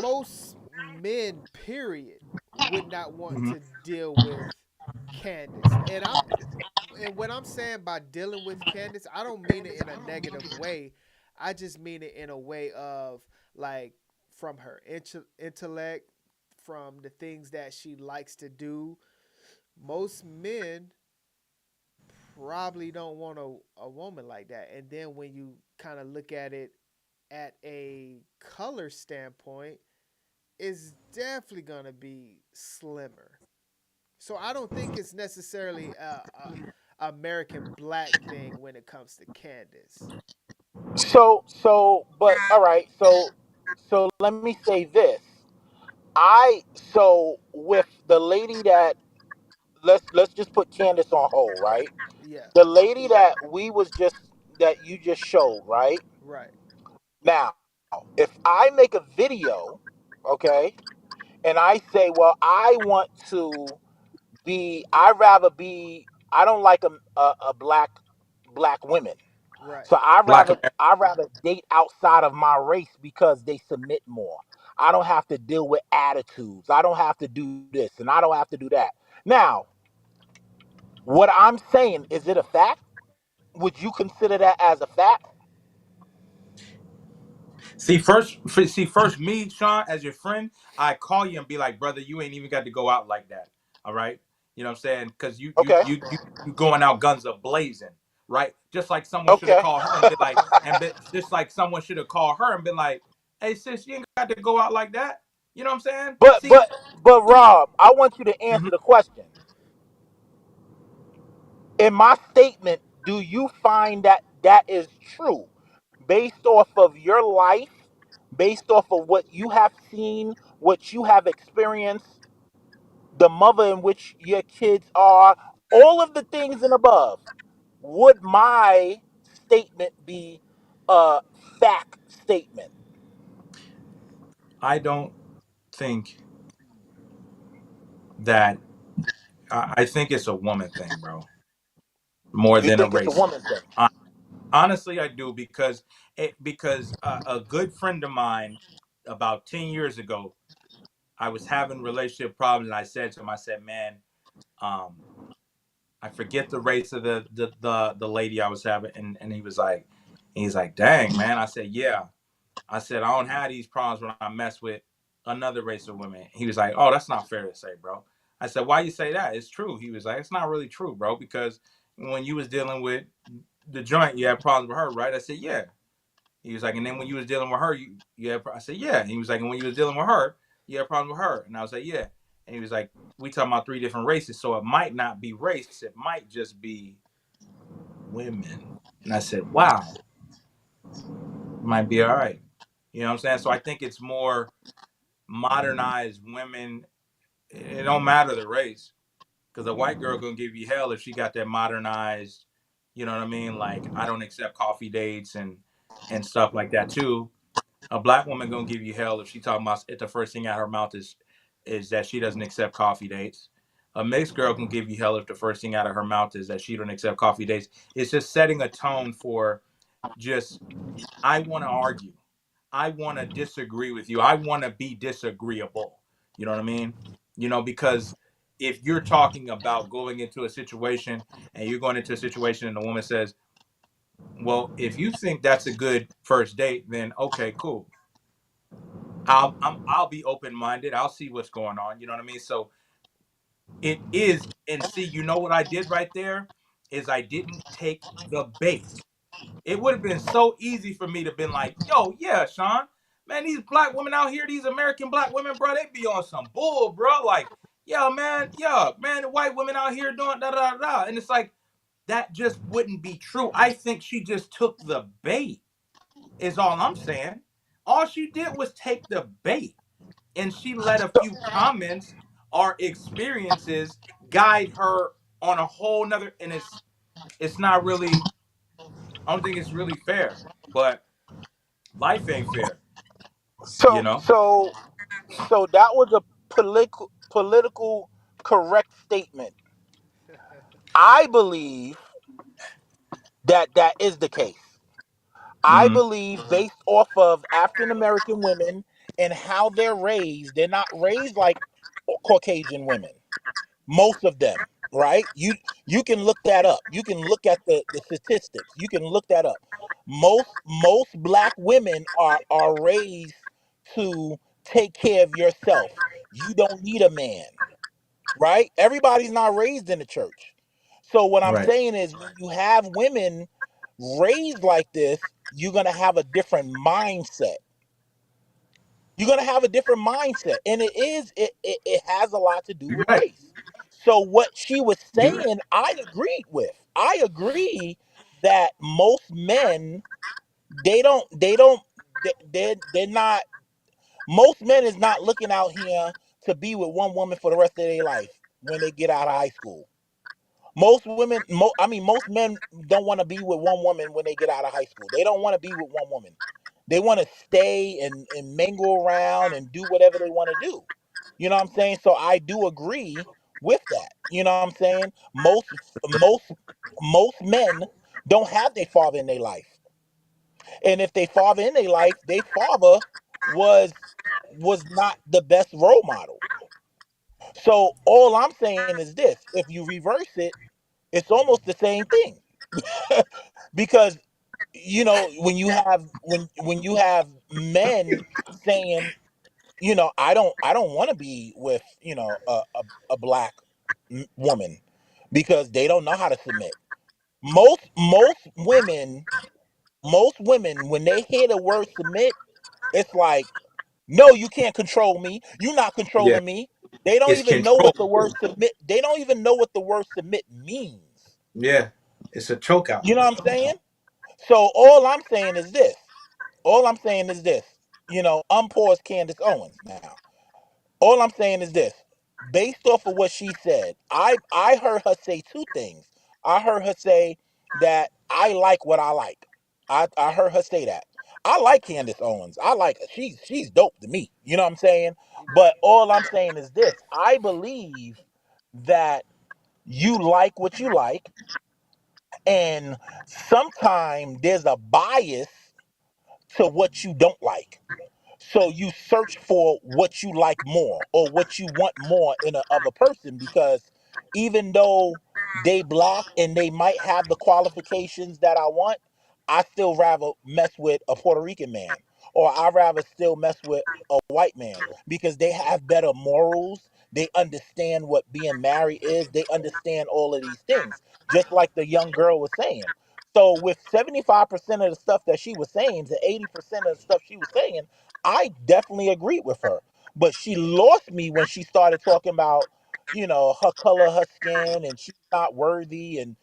most men period would not want Mhm. to deal with Candace. And what I'm saying by dealing with Candace, I don't mean it in a negative way. I just mean it in a way of like, from her intellect, from the things that she likes to do. Most men probably don't want a woman like that. And then when you kind of look at it at a color standpoint, it's definitely gonna be slimmer. So I don't think it's necessarily a American black thing when it comes to Candace. but all right, so let me say this. With the lady that, let's just put Candace on hold, right? Yeah. The lady that you just showed, right? Right. Now, if I make a video, okay, and I say, well, I'd rather be, I don't like a black women. Right. So I Black rather America. I rather date outside of my race because they submit more. I don't have to deal with attitudes. I don't have to do this and I don't have to do that. Now, what I'm saying, is it a fact would you consider that as a fact? See, first, me, Sean, as your friend, I call you and be like, brother, you ain't even got to go out like that. All right, you know what I'm saying? Because Okay. you going out guns a blazing, right? Just like someone should have Okay. called her and been like, just like someone should have called her and been like, hey sis, you ain't got to go out like that. You know what I'm saying? But See, but but Rob, I want you to answer mhm. the question. In my statement, do you find that that is true based off of your life, based off of what you have seen, what you have experienced, the mother in which your kids are, all of the things and above? Would my statement be a fact statement? I don't think that. I think it's a woman thing, bro, more You than a think it's a race woman thing. thing? Honestly, I do because a good friend of mine about 10 years ago, I was having relationship problems, and I said to him, I said, "Man, um, I forget the race of the lady I was having," and he's like, "Dang, man." I said, "Yeah." I said, "I don't have these problems when I mess with another race of women." He was like, "Oh, that's not fair to say, bro." I said, "Why you say that? It's true." He was like, "It's not really true, bro, because when you was dealing with the joint, you had problems with her, right?" I said, "Yeah." He was like, "And then when you was dealing with her, you had," I said, "Yeah." And he was like, "And when you was dealing with her, you had problems with her." And I was like, "Yeah." And he was like, "We talking about three different races, so it might not be race. It might just be women." And I said, "Wow, might be all right." You know what I'm saying? So I think it's more modernized women. It don't matter the race, because a white girl gonna give you hell if she got that modernized. You know what I mean? Like, I don't accept coffee dates and stuff like that too. A black woman gonna give you hell if she talking about if the first thing out her mouth is that she doesn't accept coffee dates. A mixed girl can give you hell if the first thing out of her mouth is that she don't accept coffee dates. It's just setting a tone for just, I want to argue. I want to disagree with you. I want to be disagreeable. You know what I mean? Because if you're talking about going into a situation and you're going into a situation and the woman says, well, if you think that's a good first date, then okay, cool. I'll be open minded. I'll see what's going on. You know what I mean? So it is, and see, you know what I did right there is I didn't take the bait. It would have been so easy for me to been like, yo, yeah, Sean, man, these black women out here, these American black women, bro, they be on some bull, bro. Like, yeah, man, the white women out here doing da da da. And it's like, that just wouldn't be true. I think she just took the bait, is all I'm saying. All she did was take the bait, and she let a few comments or experiences guide her on a whole nother, and it's not really, I don't think it's really fair. But life ain't fair, you So know? so so that was a political correct statement. I believe that that is the case. I Mm-hmm. believe based off of African American women and how they're raised, they're not raised like Caucasian women. Most of them, right? You can look that up. You can look at the statistics. You can look that up. Most black women are raised to take care of yourself. You don't need a man, right? Everybody's not raised in the church. So what I'm Right. saying is when you have women raised like this, you're gonna have a different mindset. You're gonna have a different mindset. And it has a lot to do You're with right. race. So what she was You're right. saying, I agreed with. I agree that most men, they're not, most men is not looking out here to be with one woman for the rest of their life when they get out of high school. Most women, most men don't want to be with one woman when they get out of high school. They don't want to be with one woman. They want to stay and mingle around and do whatever they want to do. You know what I'm saying? So I do agree with that. You know what I'm saying? Most most men don't have their father in their life. And if they father in their life, their father was was not the best role model. So all I'm saying is this: if you reverse it, it's almost the same thing. because when you have men saying, I don't want to be with a black woman because they don't know how to submit. Most women when they hear the word submit, it's like, no, you can't control me. You're not Yeah, controlling me. They don't it's even know what control. the word submit. They don't even know what the word submit means. Yeah, it's a choke out. You know what I'm saying? So all I'm saying is this. All I'm saying is this. Pause Candace Owens now. All I'm saying is this. Based off of what she said, I heard her say two things. I heard her say that I like what I like. I heard her say that. I like Candace Owens. I like her. She's dope to me. You know what I'm saying? But all I'm saying is this. I believe that you like what you like, and sometimes there's a bias to what you don't like. So you search for what you like more or what you want more in a other person, because even though they black and they might have the qualifications that I want, I still rather mess with a Puerto Rican man, or I rather still mess with a white man because they have better morals. They understand what being married is. They understand all of these things, just like the young girl was saying. So with 75% of the stuff that she was saying to 80% of the stuff she was saying, I definitely agreed with her. But she lost me when she started talking about, her color, her skin, and she's not worthy, and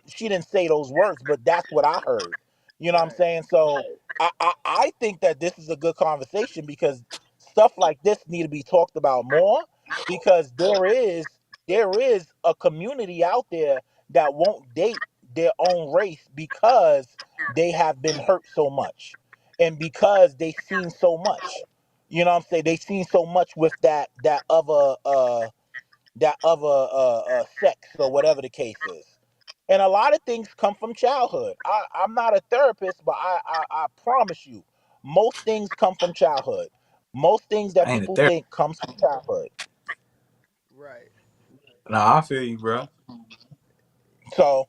she didn't say those words, but that's what I heard. You know what I'm saying? So I think that this is a good conversation, because stuff like this need to be talked about more, because there is a community out there that won't date their own race because they have been hurt so much, and because they seen so much. You know what I'm saying? They seen so much with that other sex, or whatever the case is. And a lot of things come from childhood. I'm not a therapist, but I promise you, most things come from childhood. Most things that I ain't a people therapist. think comes from childhood. Right. Nah, I feel you, bro. So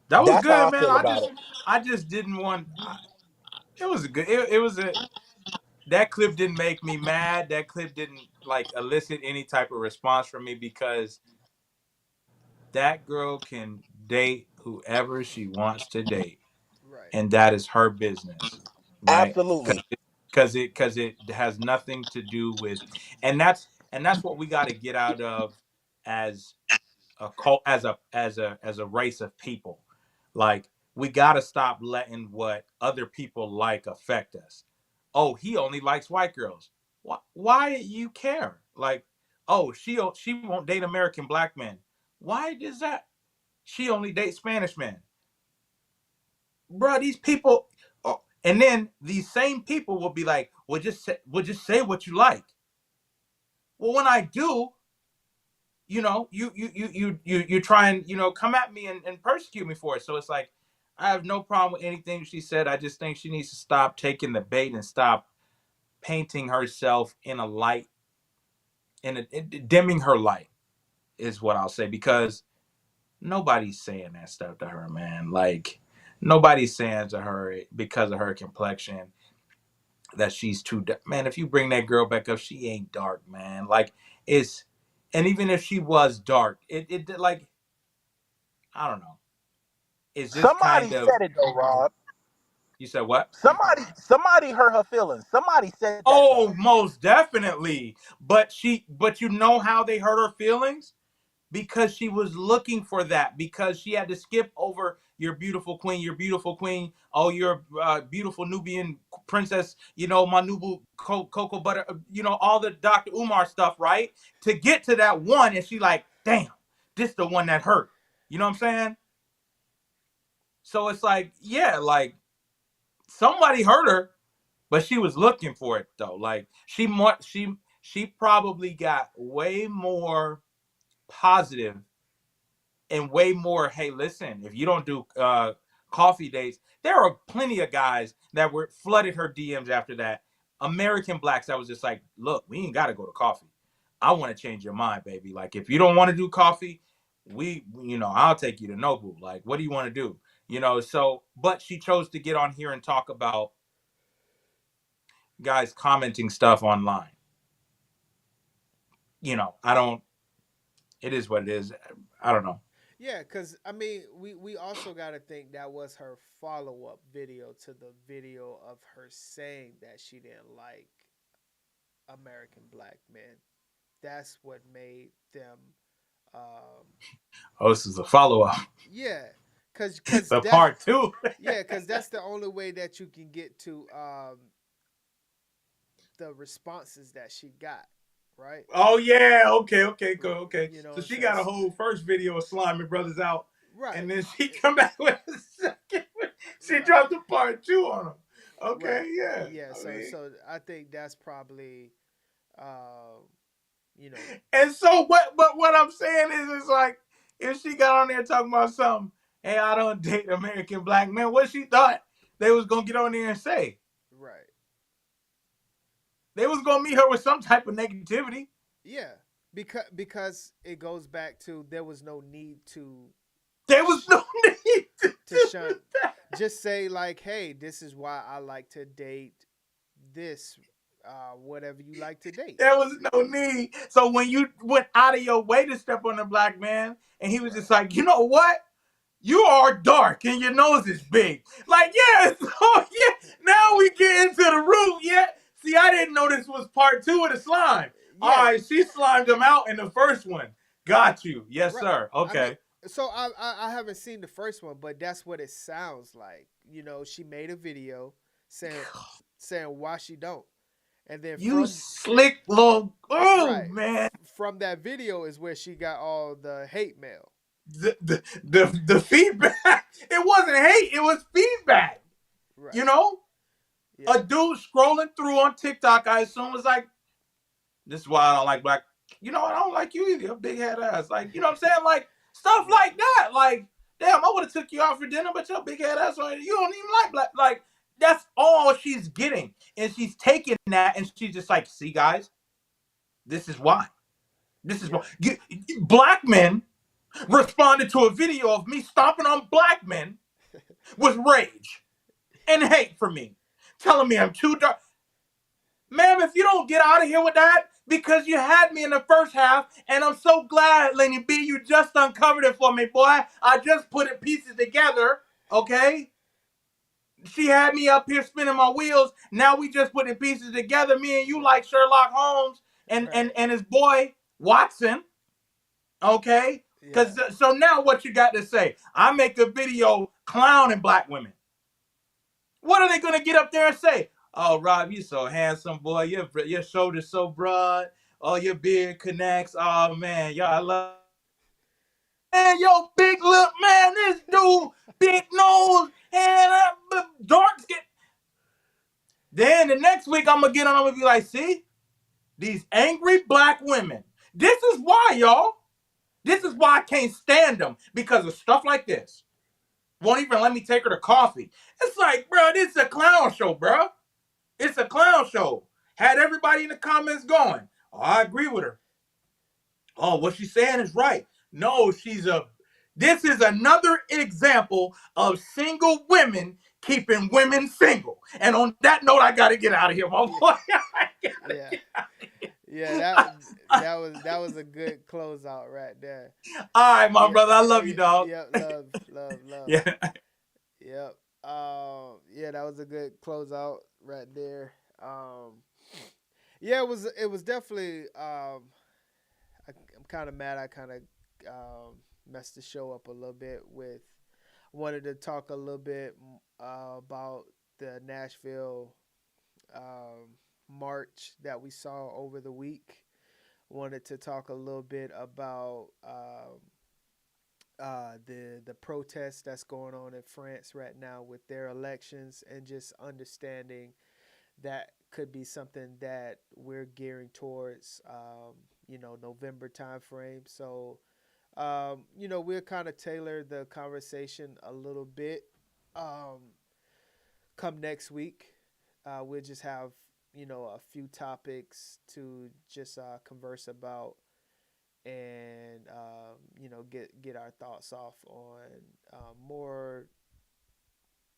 That was that's how good, I man. feel about it. I just didn't want. It was a good. It was a. That clip didn't make me mad. That clip didn't like elicit any type of response from me, because that girl can date whoever she wants to date, Right. and that is her business, right? Absolutely. Because it has nothing to do with, and that's what we got to get out of as a cult, as a race of people. Like, we got to stop letting what other people like affect us. Oh, he only likes white girls. Why do you care? Like, oh, she won't date American black men. Why does that? She only dates Spanish men. Bro, these people. Oh, and then these same people will be like, well, just say what you like. Well, when I do, you try and come at me and persecute me for it. So it's like, I have no problem with anything she said. I just think she needs to stop taking the bait and stop painting herself in a light, dimming her light, is what I'll say, because nobody's saying that stuff to her, man. Like, nobody's saying to her, because of her complexion, that she's too dark. Man, if you bring that girl back up, she ain't dark, man. Like, it's, and even if she was dark, it like, I don't know. It's just Somebody kind of, said it though, Rob. you said what? Somebody hurt her feelings. Somebody said that to Oh, her. most definitely. But you know how they hurt her feelings? Because she was looking for that, because she had to skip over your beautiful queen, oh, your beautiful Nubian princess, Manubu cocoa butter, all the Dr. Umar stuff, right? To get to that one, and she like, damn, this the one that hurt. You know what I'm saying? So it's like, yeah, like, somebody hurt her, but she was looking for it though. Like, she probably got way more positive and way more, hey, listen, if you don't do coffee dates, there are plenty of guys that were flooded her DMs after that. American blacks that was just like, look, we ain't got to go to coffee. I want to change your mind, baby. Like, if you don't want to do coffee, I'll take you to Nobu. Like, what do you want to do? You know, so, but she chose to get on here and talk about guys commenting stuff online. You know, it is what it is. I don't know. Yeah, because I mean, we also got to think that was her follow-up video to the video of her saying that she didn't like American black men. That's what made them. Oh, this is a follow-up. Yeah, because The part 2. Yeah, because that's the only way that you can get to the responses that she got. Right. Oh yeah, okay, go, okay. You know, So she got a whole first video of Slime and Brothers out, right? And then she come back with a second. She dropped a part 2 on him. Okay, right. Yeah. Yeah. So I think that's probably, you know. And so what I'm saying is, it's like if she got on there talking about something, hey, I don't date American black men. What she thought they was gonna get on there and say? Right. They was gonna meet her with some type of negativity. Yeah, because it goes back to there was no need to. There was no need to shun. Just say like, hey, this is why I like to date this, whatever you like to date. There was no need. So when you went out of your way to step on a black man, and he was just like, you know what? You are dark and your nose is big. Like, yeah, so yeah. Now we get into the root. Yeah. See, I didn't know this was part 2 of the slime. Yeah. All right, she slimed him out in the first one. Got you. Yes, right. Sir. Okay. I mean, so I haven't seen the first one, but that's what it sounds like. You know, she made a video saying why she don't. And then you slick little man. From that video is where she got all the hate mail. The feedback. It wasn't hate, it was feedback. Right. You know? Yeah. A dude scrolling through on TikTok, I assume, was like, this is why I don't like black. You know what? I don't like you either. You're a big head ass. Like, you know what I'm saying? Like, stuff like that. Like, damn, I would have took you out for dinner, but your big head ass, you don't even like black. Like, that's all she's getting. And she's taking that and she's just like, see, guys, this is why. This is why. Black men responded to a video of me stomping on black men with rage and hate for me, telling me I'm too dark. Ma'am, if you don't get out of here with that, because you had me in the first half, and I'm so glad, LennieB, you just uncovered it for me, boy. I just put it pieces together, okay? She had me up here spinning my wheels. Now we just putting pieces together, me and you, like Sherlock Holmes and his boy Watson, okay? Because so now what you got to say? I make a video clowning black women. What are they going to get up there and say? Oh, Rob, you so handsome, boy. Your shoulders so broad. Oh, your beard connects. Oh, man. Y'all, I love. Man, yo, big lip, man. This dude, big nose, and dark skin. Then the next week, I'm going to get on. I'm going to be like, see? These angry black women. This is why, y'all. This is why I can't stand them. Because of stuff like this. Won't even let me take her to coffee. It's like, bro, this is a clown show, bro. It's a clown show. Had everybody in the comments going, oh, I agree with her. Oh, what she's saying is right. No, this is another example of single women keeping women single. And on that note, I got to get out of here, my boy. Yeah, that was a good closeout right there. All right, my brother. I love you, dog. Yep, love. Yeah. Yep. Yeah, that was a good closeout right there. Yeah, it was definitely I'm kind of mad I kind of messed the show up a little bit with wanted to talk a little bit about the Nashville march that we saw over the week. Wanted to talk a little bit about the protest that's going on in France right now with their elections, and just understanding that could be something that we're gearing towards, November timeframe. So, we'll kind of tailor the conversation a little bit. Come next week, we'll just have, a few topics to just converse about, and get our thoughts off on more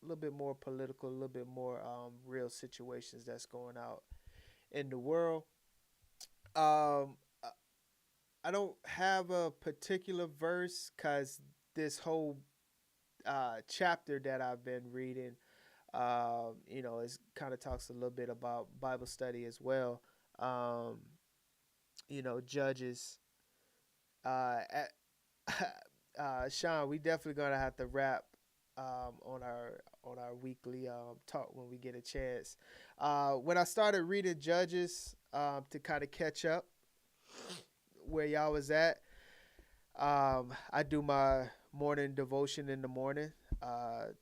little bit more political, a little bit more real situations that's going out in the world. Um, I don't have a particular verse because this whole chapter that I've been reading, it kind of talks a little bit about Bible study as well. Um, Judges. At, Sean, we definitely gonna have to wrap on our weekly talk when we get a chance. When I started reading Judges to kind of catch up where y'all was at, I do my morning devotion in the morning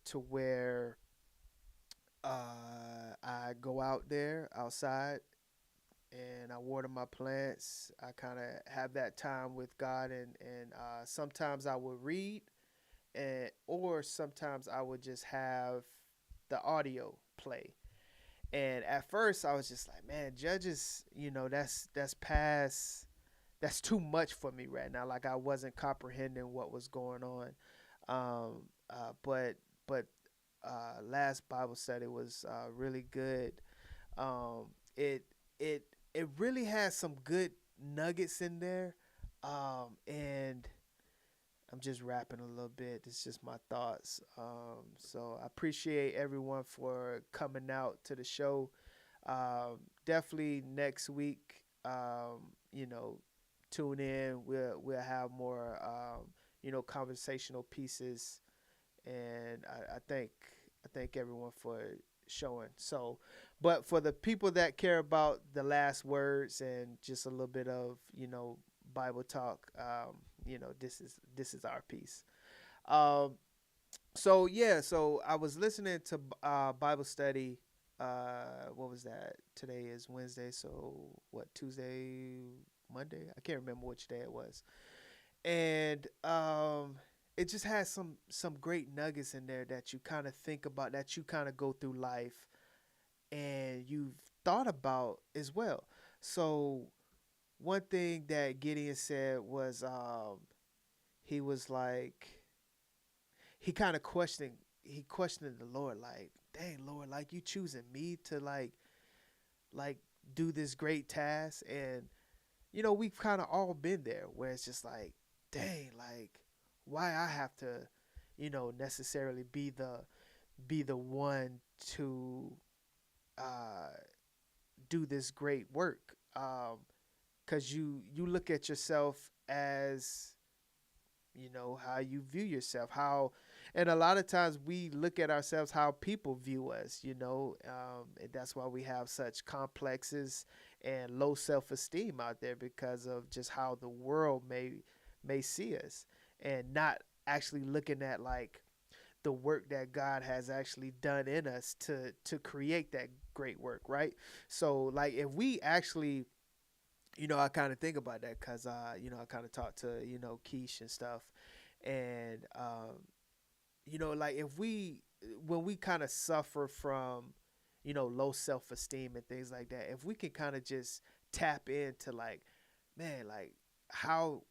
to where I go out there outside and I water my plants. I kind of have that time with God, and sometimes I would read, or sometimes I would just have the audio play. And at first, I was just like, man, Judges, that's past, that's too much for me right now. Like I wasn't comprehending what was going on. But last Bible study was really good. It it it really has some good nuggets in there, and I'm just rapping a little bit. It's just my thoughts. So I appreciate everyone for coming out to the show. Definitely next week, tune in. We'll have more, conversational pieces, and I thank everyone for showing. So, but for the people that care about the last words and just a little bit of Bible talk, this is our piece. Um, so I was listening to Bible study. What was that? Today is Wednesday, so what, Tuesday, Monday? I can't remember which day it was. And it just has some great nuggets in there that you kind of think about, that you kind of go through life and you've thought about as well. So one thing that Gideon said was he was like, he questioned the Lord, like, dang, Lord, like, you choosing me to like do this great task. And we've kind of all been there where it's just like, dang, like, why I have to necessarily be the one to do this great work. Because you look at yourself as how you view yourself, and a lot of times we look at ourselves how people view us, and that's why we have such complexes and low self-esteem out there, because of just how the world may see us, and not actually looking at like the work that God has actually done in us to create that great work, right? So like if we actually, I kind of think about that because, I kind of talk to, Keish and stuff. And, like when we kind of suffer from, low self-esteem and things like that, if we can kind of just tap into like, man, like how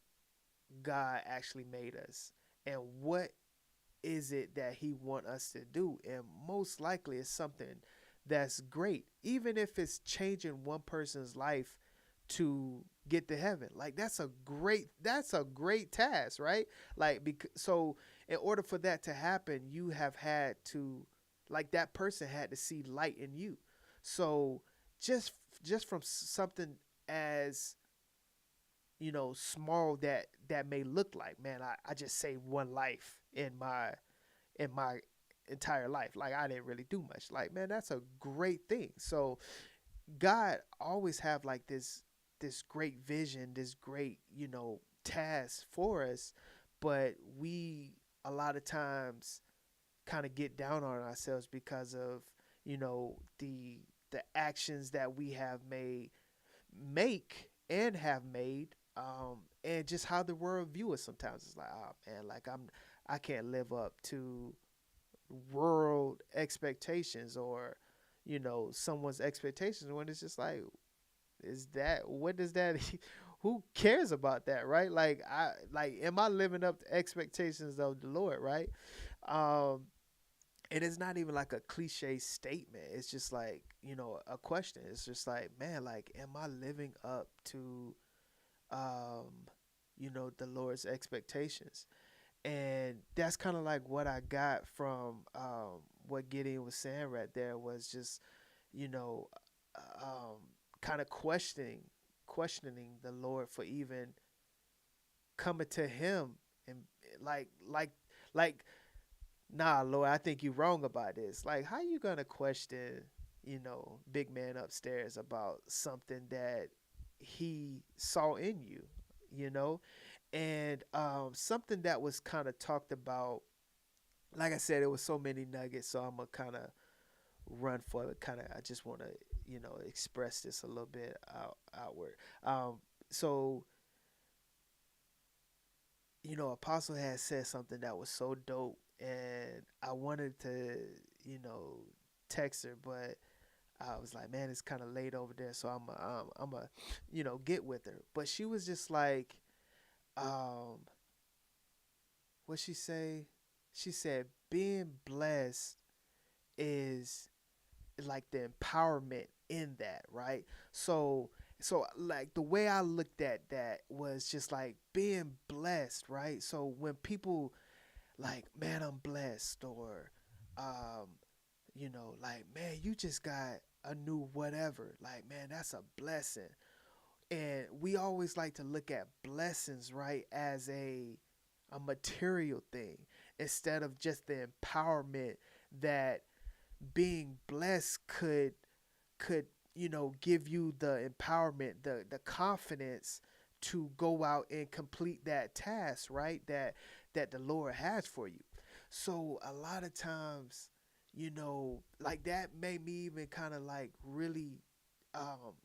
God actually made us and what is it that he want us to do. And most likely it's something that's great, even if it's changing one person's life to get to heaven. Like that's a great task, right? Like, so in order for that to happen, you have had to, like, that person had to see light in you. So just from something as small that may look like, man, I just saved one life in my entire life. Like I didn't really do much. Like, man, that's a great thing. So God always have like this great vision, this great, task for us, but we a lot of times kind of get down on ourselves because of, the actions that we have have made, and just how the world view us sometimes. It's like, oh man, like I can't live up to world expectations or, someone's expectations, when it's just like, what does that who cares about that, right? Like am I living up to expectations of the Lord, right? And it's not even like a cliche statement. It's just like, a question. It's just like, man, like, am I living up to, the Lord's expectations? And that's kind of like what I got from what Gideon was saying right there was just, you know, kind of questioning the Lord for even coming to Him and like, nah, Lord, I think you're wrong about this. Like, how you gonna question, big man upstairs about something that he saw in you, you know? And something that was kind of talked about, like I said, it was so many nuggets, so I'm gonna kind of run for it. I just want to, express this a little bit outward. So, Apostle had said something that was so dope, and I wanted to, text her, but I was like, man, it's kind of late over there, so I'm a, get with her. But she was just like, what she say? She said, being blessed is like the empowerment in that, right? So like the way I looked at that was just like being blessed, right? So when people like, man, I'm blessed, or like, man, you just got a new whatever, like, man, that's a blessing. And we always like to look at blessings, right, as a material thing instead of just the empowerment that being blessed could give you the empowerment, the confidence to go out and complete that task, right, that the Lord has for you. So a lot of times, like, that made me even kind of like really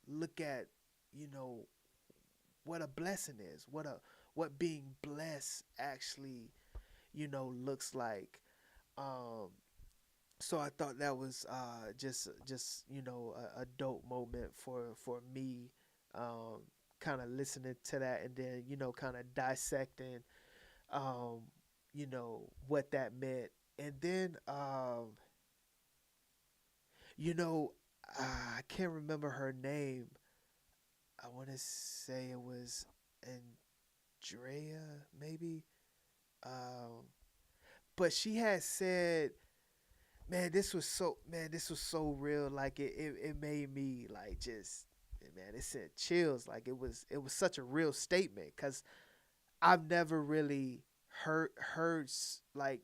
look at, you know what a blessing is, what being blessed actually, looks like. um so I thought that was just a dope moment for me, kind of listening to that, and then kind of dissecting what that meant. And then you know I can't remember her name. I want to say it was Andrea, maybe. um but she had said, this was so real. Like, it made me like, just, man, it sent chills. Like, it was such a real statement, because I've never really like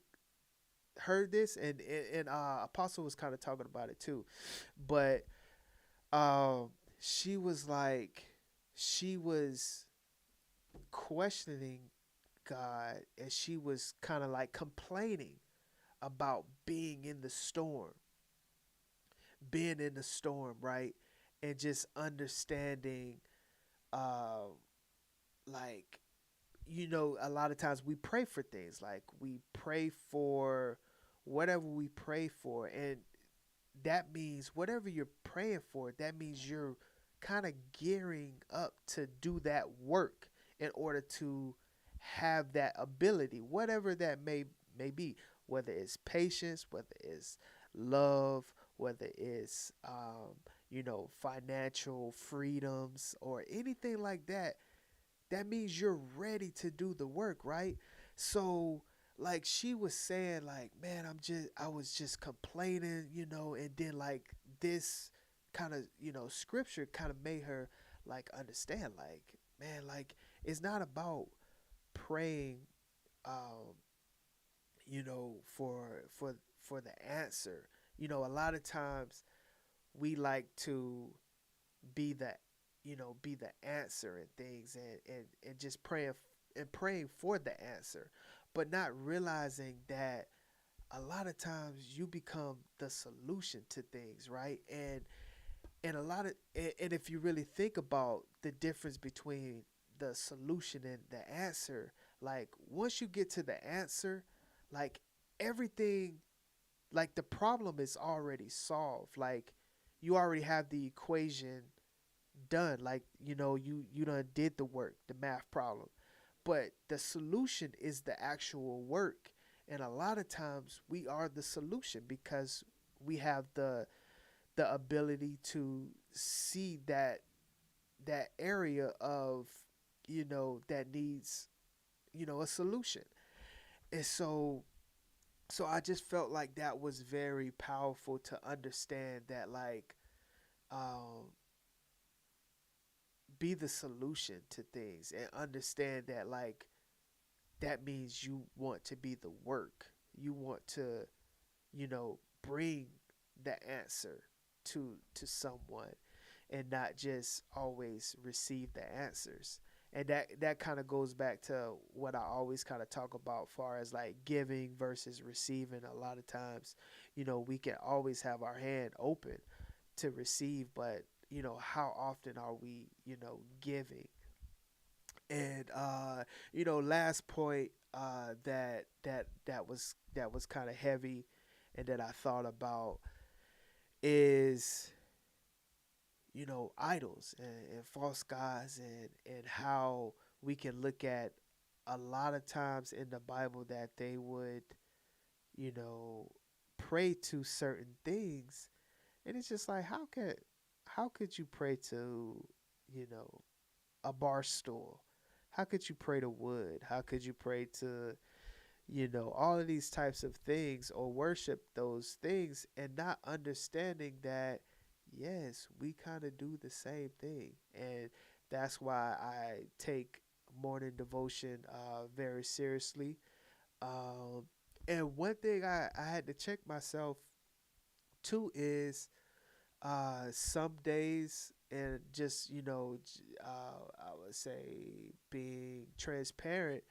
heard this, and Apostle was kind of talking about it too. But she was like, she was questioning God, and she was kind of like complaining about being in the storm, right? And just understanding, uh, like, a lot of times we pray for things, like we pray for whatever we pray for. And that means whatever you're praying for, that means you're kind of gearing up to do that work in order to have that ability, whatever that may be, whether it's patience, whether it's love, whether it's financial freedoms or anything like that. That means you're ready to do the work, right? So, like, she was saying, like, man, I was just complaining, and then, like, this kind of, scripture kind of made her like understand, like, man, like, it's not about praying, um for the answer. A lot of times we like to be the be the answer and things, and just praying for the answer, but not realizing that a lot of times you become the solution to things, right? And a lot of and if you really think about the difference between the solution and the answer, like, once you get to the answer, like, everything, like, the problem is already solved. Like, you already have the equation done. Like, you done did the work, the math problem. But the solution is the actual work. And a lot of times we are the solution because we have the ability to see that area of, that needs, a solution. And so I just felt like that was very powerful to understand that, like, um be the solution to things, and understand that, like, that means you want to be the work. You want to, bring the answer to someone, and not just always receive the answers. And that kind of goes back to what I always kind of talk about, far as like giving versus receiving. A lot of times, we can always have our hand open to receive, but how often are we, giving? And last point, that was kind of heavy, and that I thought about is, idols and false gods, and how we can look at a lot of times in the Bible that they would, you know, pray to certain things, and it's just like, how could you pray to, you know, a bar stool? How could you pray to wood? How could you pray to, all of these types of things, or worship those things, and not understanding that, yes, we kind of do the same thing. And that's why I take morning devotion very seriously. Um, and one thing I had to check myself too is, some days, and just, I would say being transparent,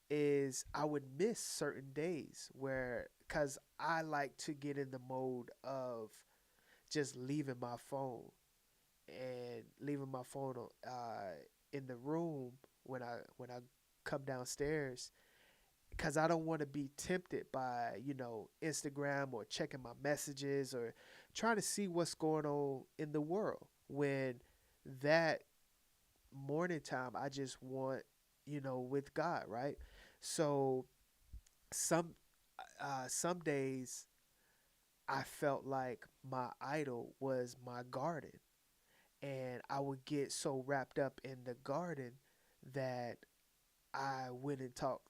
is I would miss certain days where, because I like to get in the mode of just leaving my phone in the room when I come downstairs, because I don't want to be tempted by, Instagram, or checking my messages, or trying to see what's going on in the world, when that morning time I just want, with God, right? So some some days I felt like my idol was my garden, and I would get so wrapped up in the garden that I wouldn't talk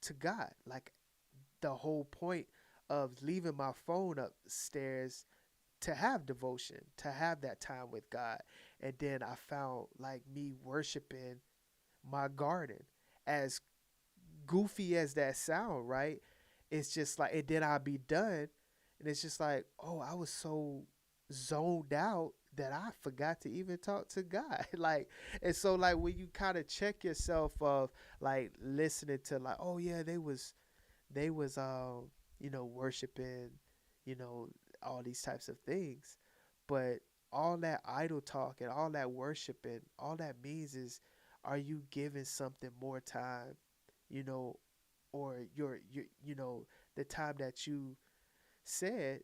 to God. Like, the whole point of leaving my phone upstairs to have devotion, to have that time with God. And then I found, like, me worshiping my garden. As goofy as that sound, right? It's just like, and then I'll be done, and it's just like, oh, I was so zoned out that I forgot to even talk to God. Like, and so, like, when you kind of check yourself of, like, listening to, like, oh yeah, they was worshiping, you know all these types of things, but all that idol talk and all that worshiping, all that means is, are you giving something more time, you know or your the time that you said,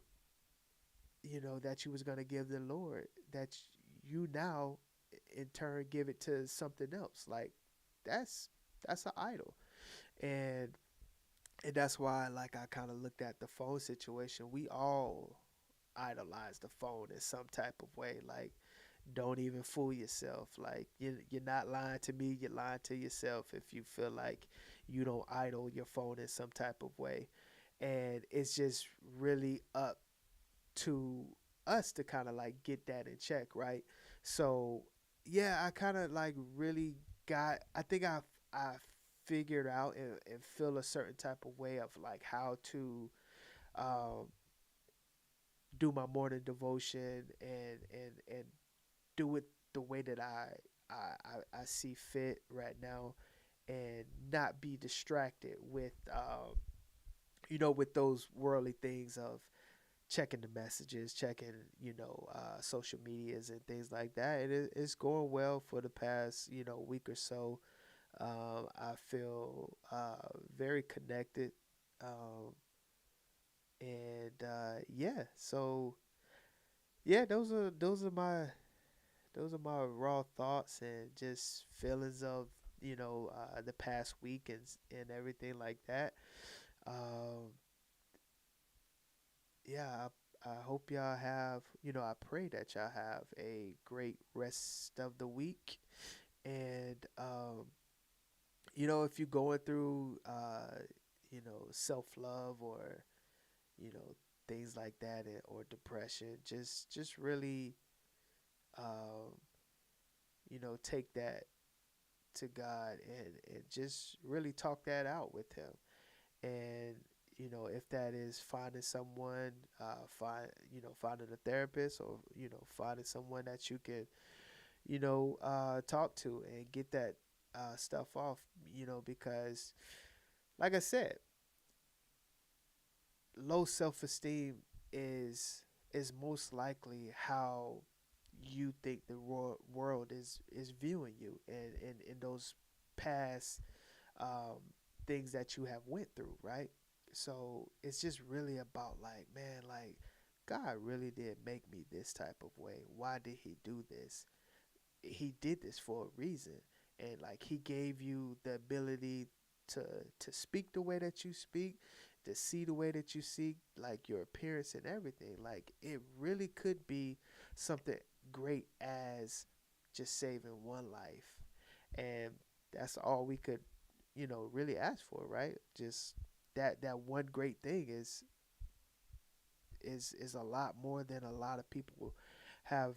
that you was going to give the Lord, that you now in turn give it to something else. Like, that's an idol. And and that's why, like, I kind of looked at the phone situation. We all idolize the phone in some type of way. Like, don't even fool yourself. Like, you're not lying to me, you're lying to yourself if you feel like you don't idle your phone in some type of way. And it's just really up to us to kind of like get that in check, right? So yeah, I kind of like really I think I figured out, and feel a certain type of way of like how to um, do my morning devotion, and do it the way that I see fit right now, and not be distracted with with those worldly things of checking the messages, checking, social medias and things like that. And it's going well for the past, week or so. I feel very connected. Um, and yeah, so yeah, those are my raw thoughts and just feelings of, the past week, and everything like that. Yeah, I hope y'all have, I pray that y'all have a great rest of the week. And, if you're going through, self love or, things like that, or depression, just really, um, take that to God and just really talk that out with Him. And if that is finding someone, finding a therapist, or finding someone that you can talk to and get that stuff off, because like I said, low self-esteem is most likely how you think the world is viewing you, and in those past um, things that you have went through, right? So it's just really about, like, man, like, God really did make me this type of way. Why did He do this? He did this for a reason. And, like, He gave you the ability to speak the way that you speak, to see the way that you see, like your appearance and everything. Like, it really could be something great as just saving one life. And that's all we could, really ask for, right? Just that one great thing is a lot more than a lot of people have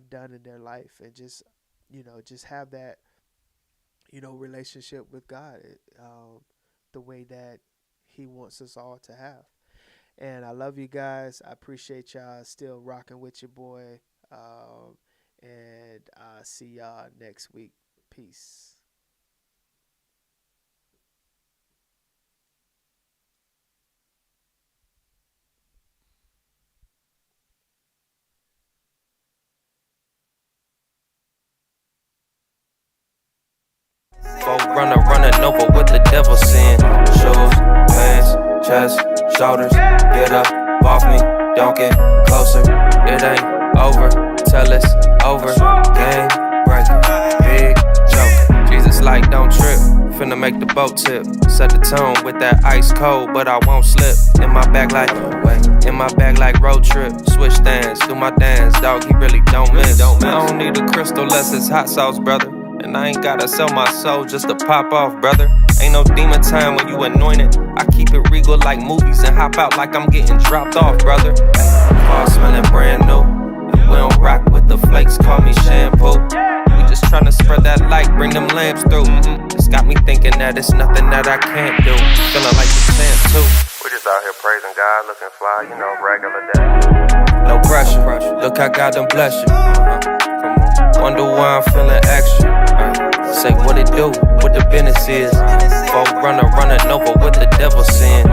done in their life. And just just have that relationship with God, the way that He wants us all to have. And I love you guys. I appreciate y'all still rocking with your boy. And I'll see y'all next week. Peace. Running over with the devil sin. Shoes, pants, chest, shoulders. Get up, off me, don't get closer. It ain't over till it's over. Game breaker, big joke. Jesus like don't trip, finna make the boat tip. Set the tone with that ice cold, but I won't slip. In my bag like road trip. Switch stands, do my dance, dog. He really don't miss. I don't need a crystal less it's hot sauce, brother. And I ain't gotta sell my soul just to pop off, brother. Ain't no demon time when you anointed. I keep it regal like movies and hop out like I'm getting dropped off, brother. All smelling brand new. And we don't rock with the flakes, call me shampoo. We just tryna spread that light, bring them lamps through. It's got me thinking that it's nothing that I can't do. Feeling like the champ too. We just out here praising God, looking fly, regular day. No pressure, look how God done bless you. Wonder why I'm feeling extra. Say what it do, what the business is. Folk running over with the devil sin.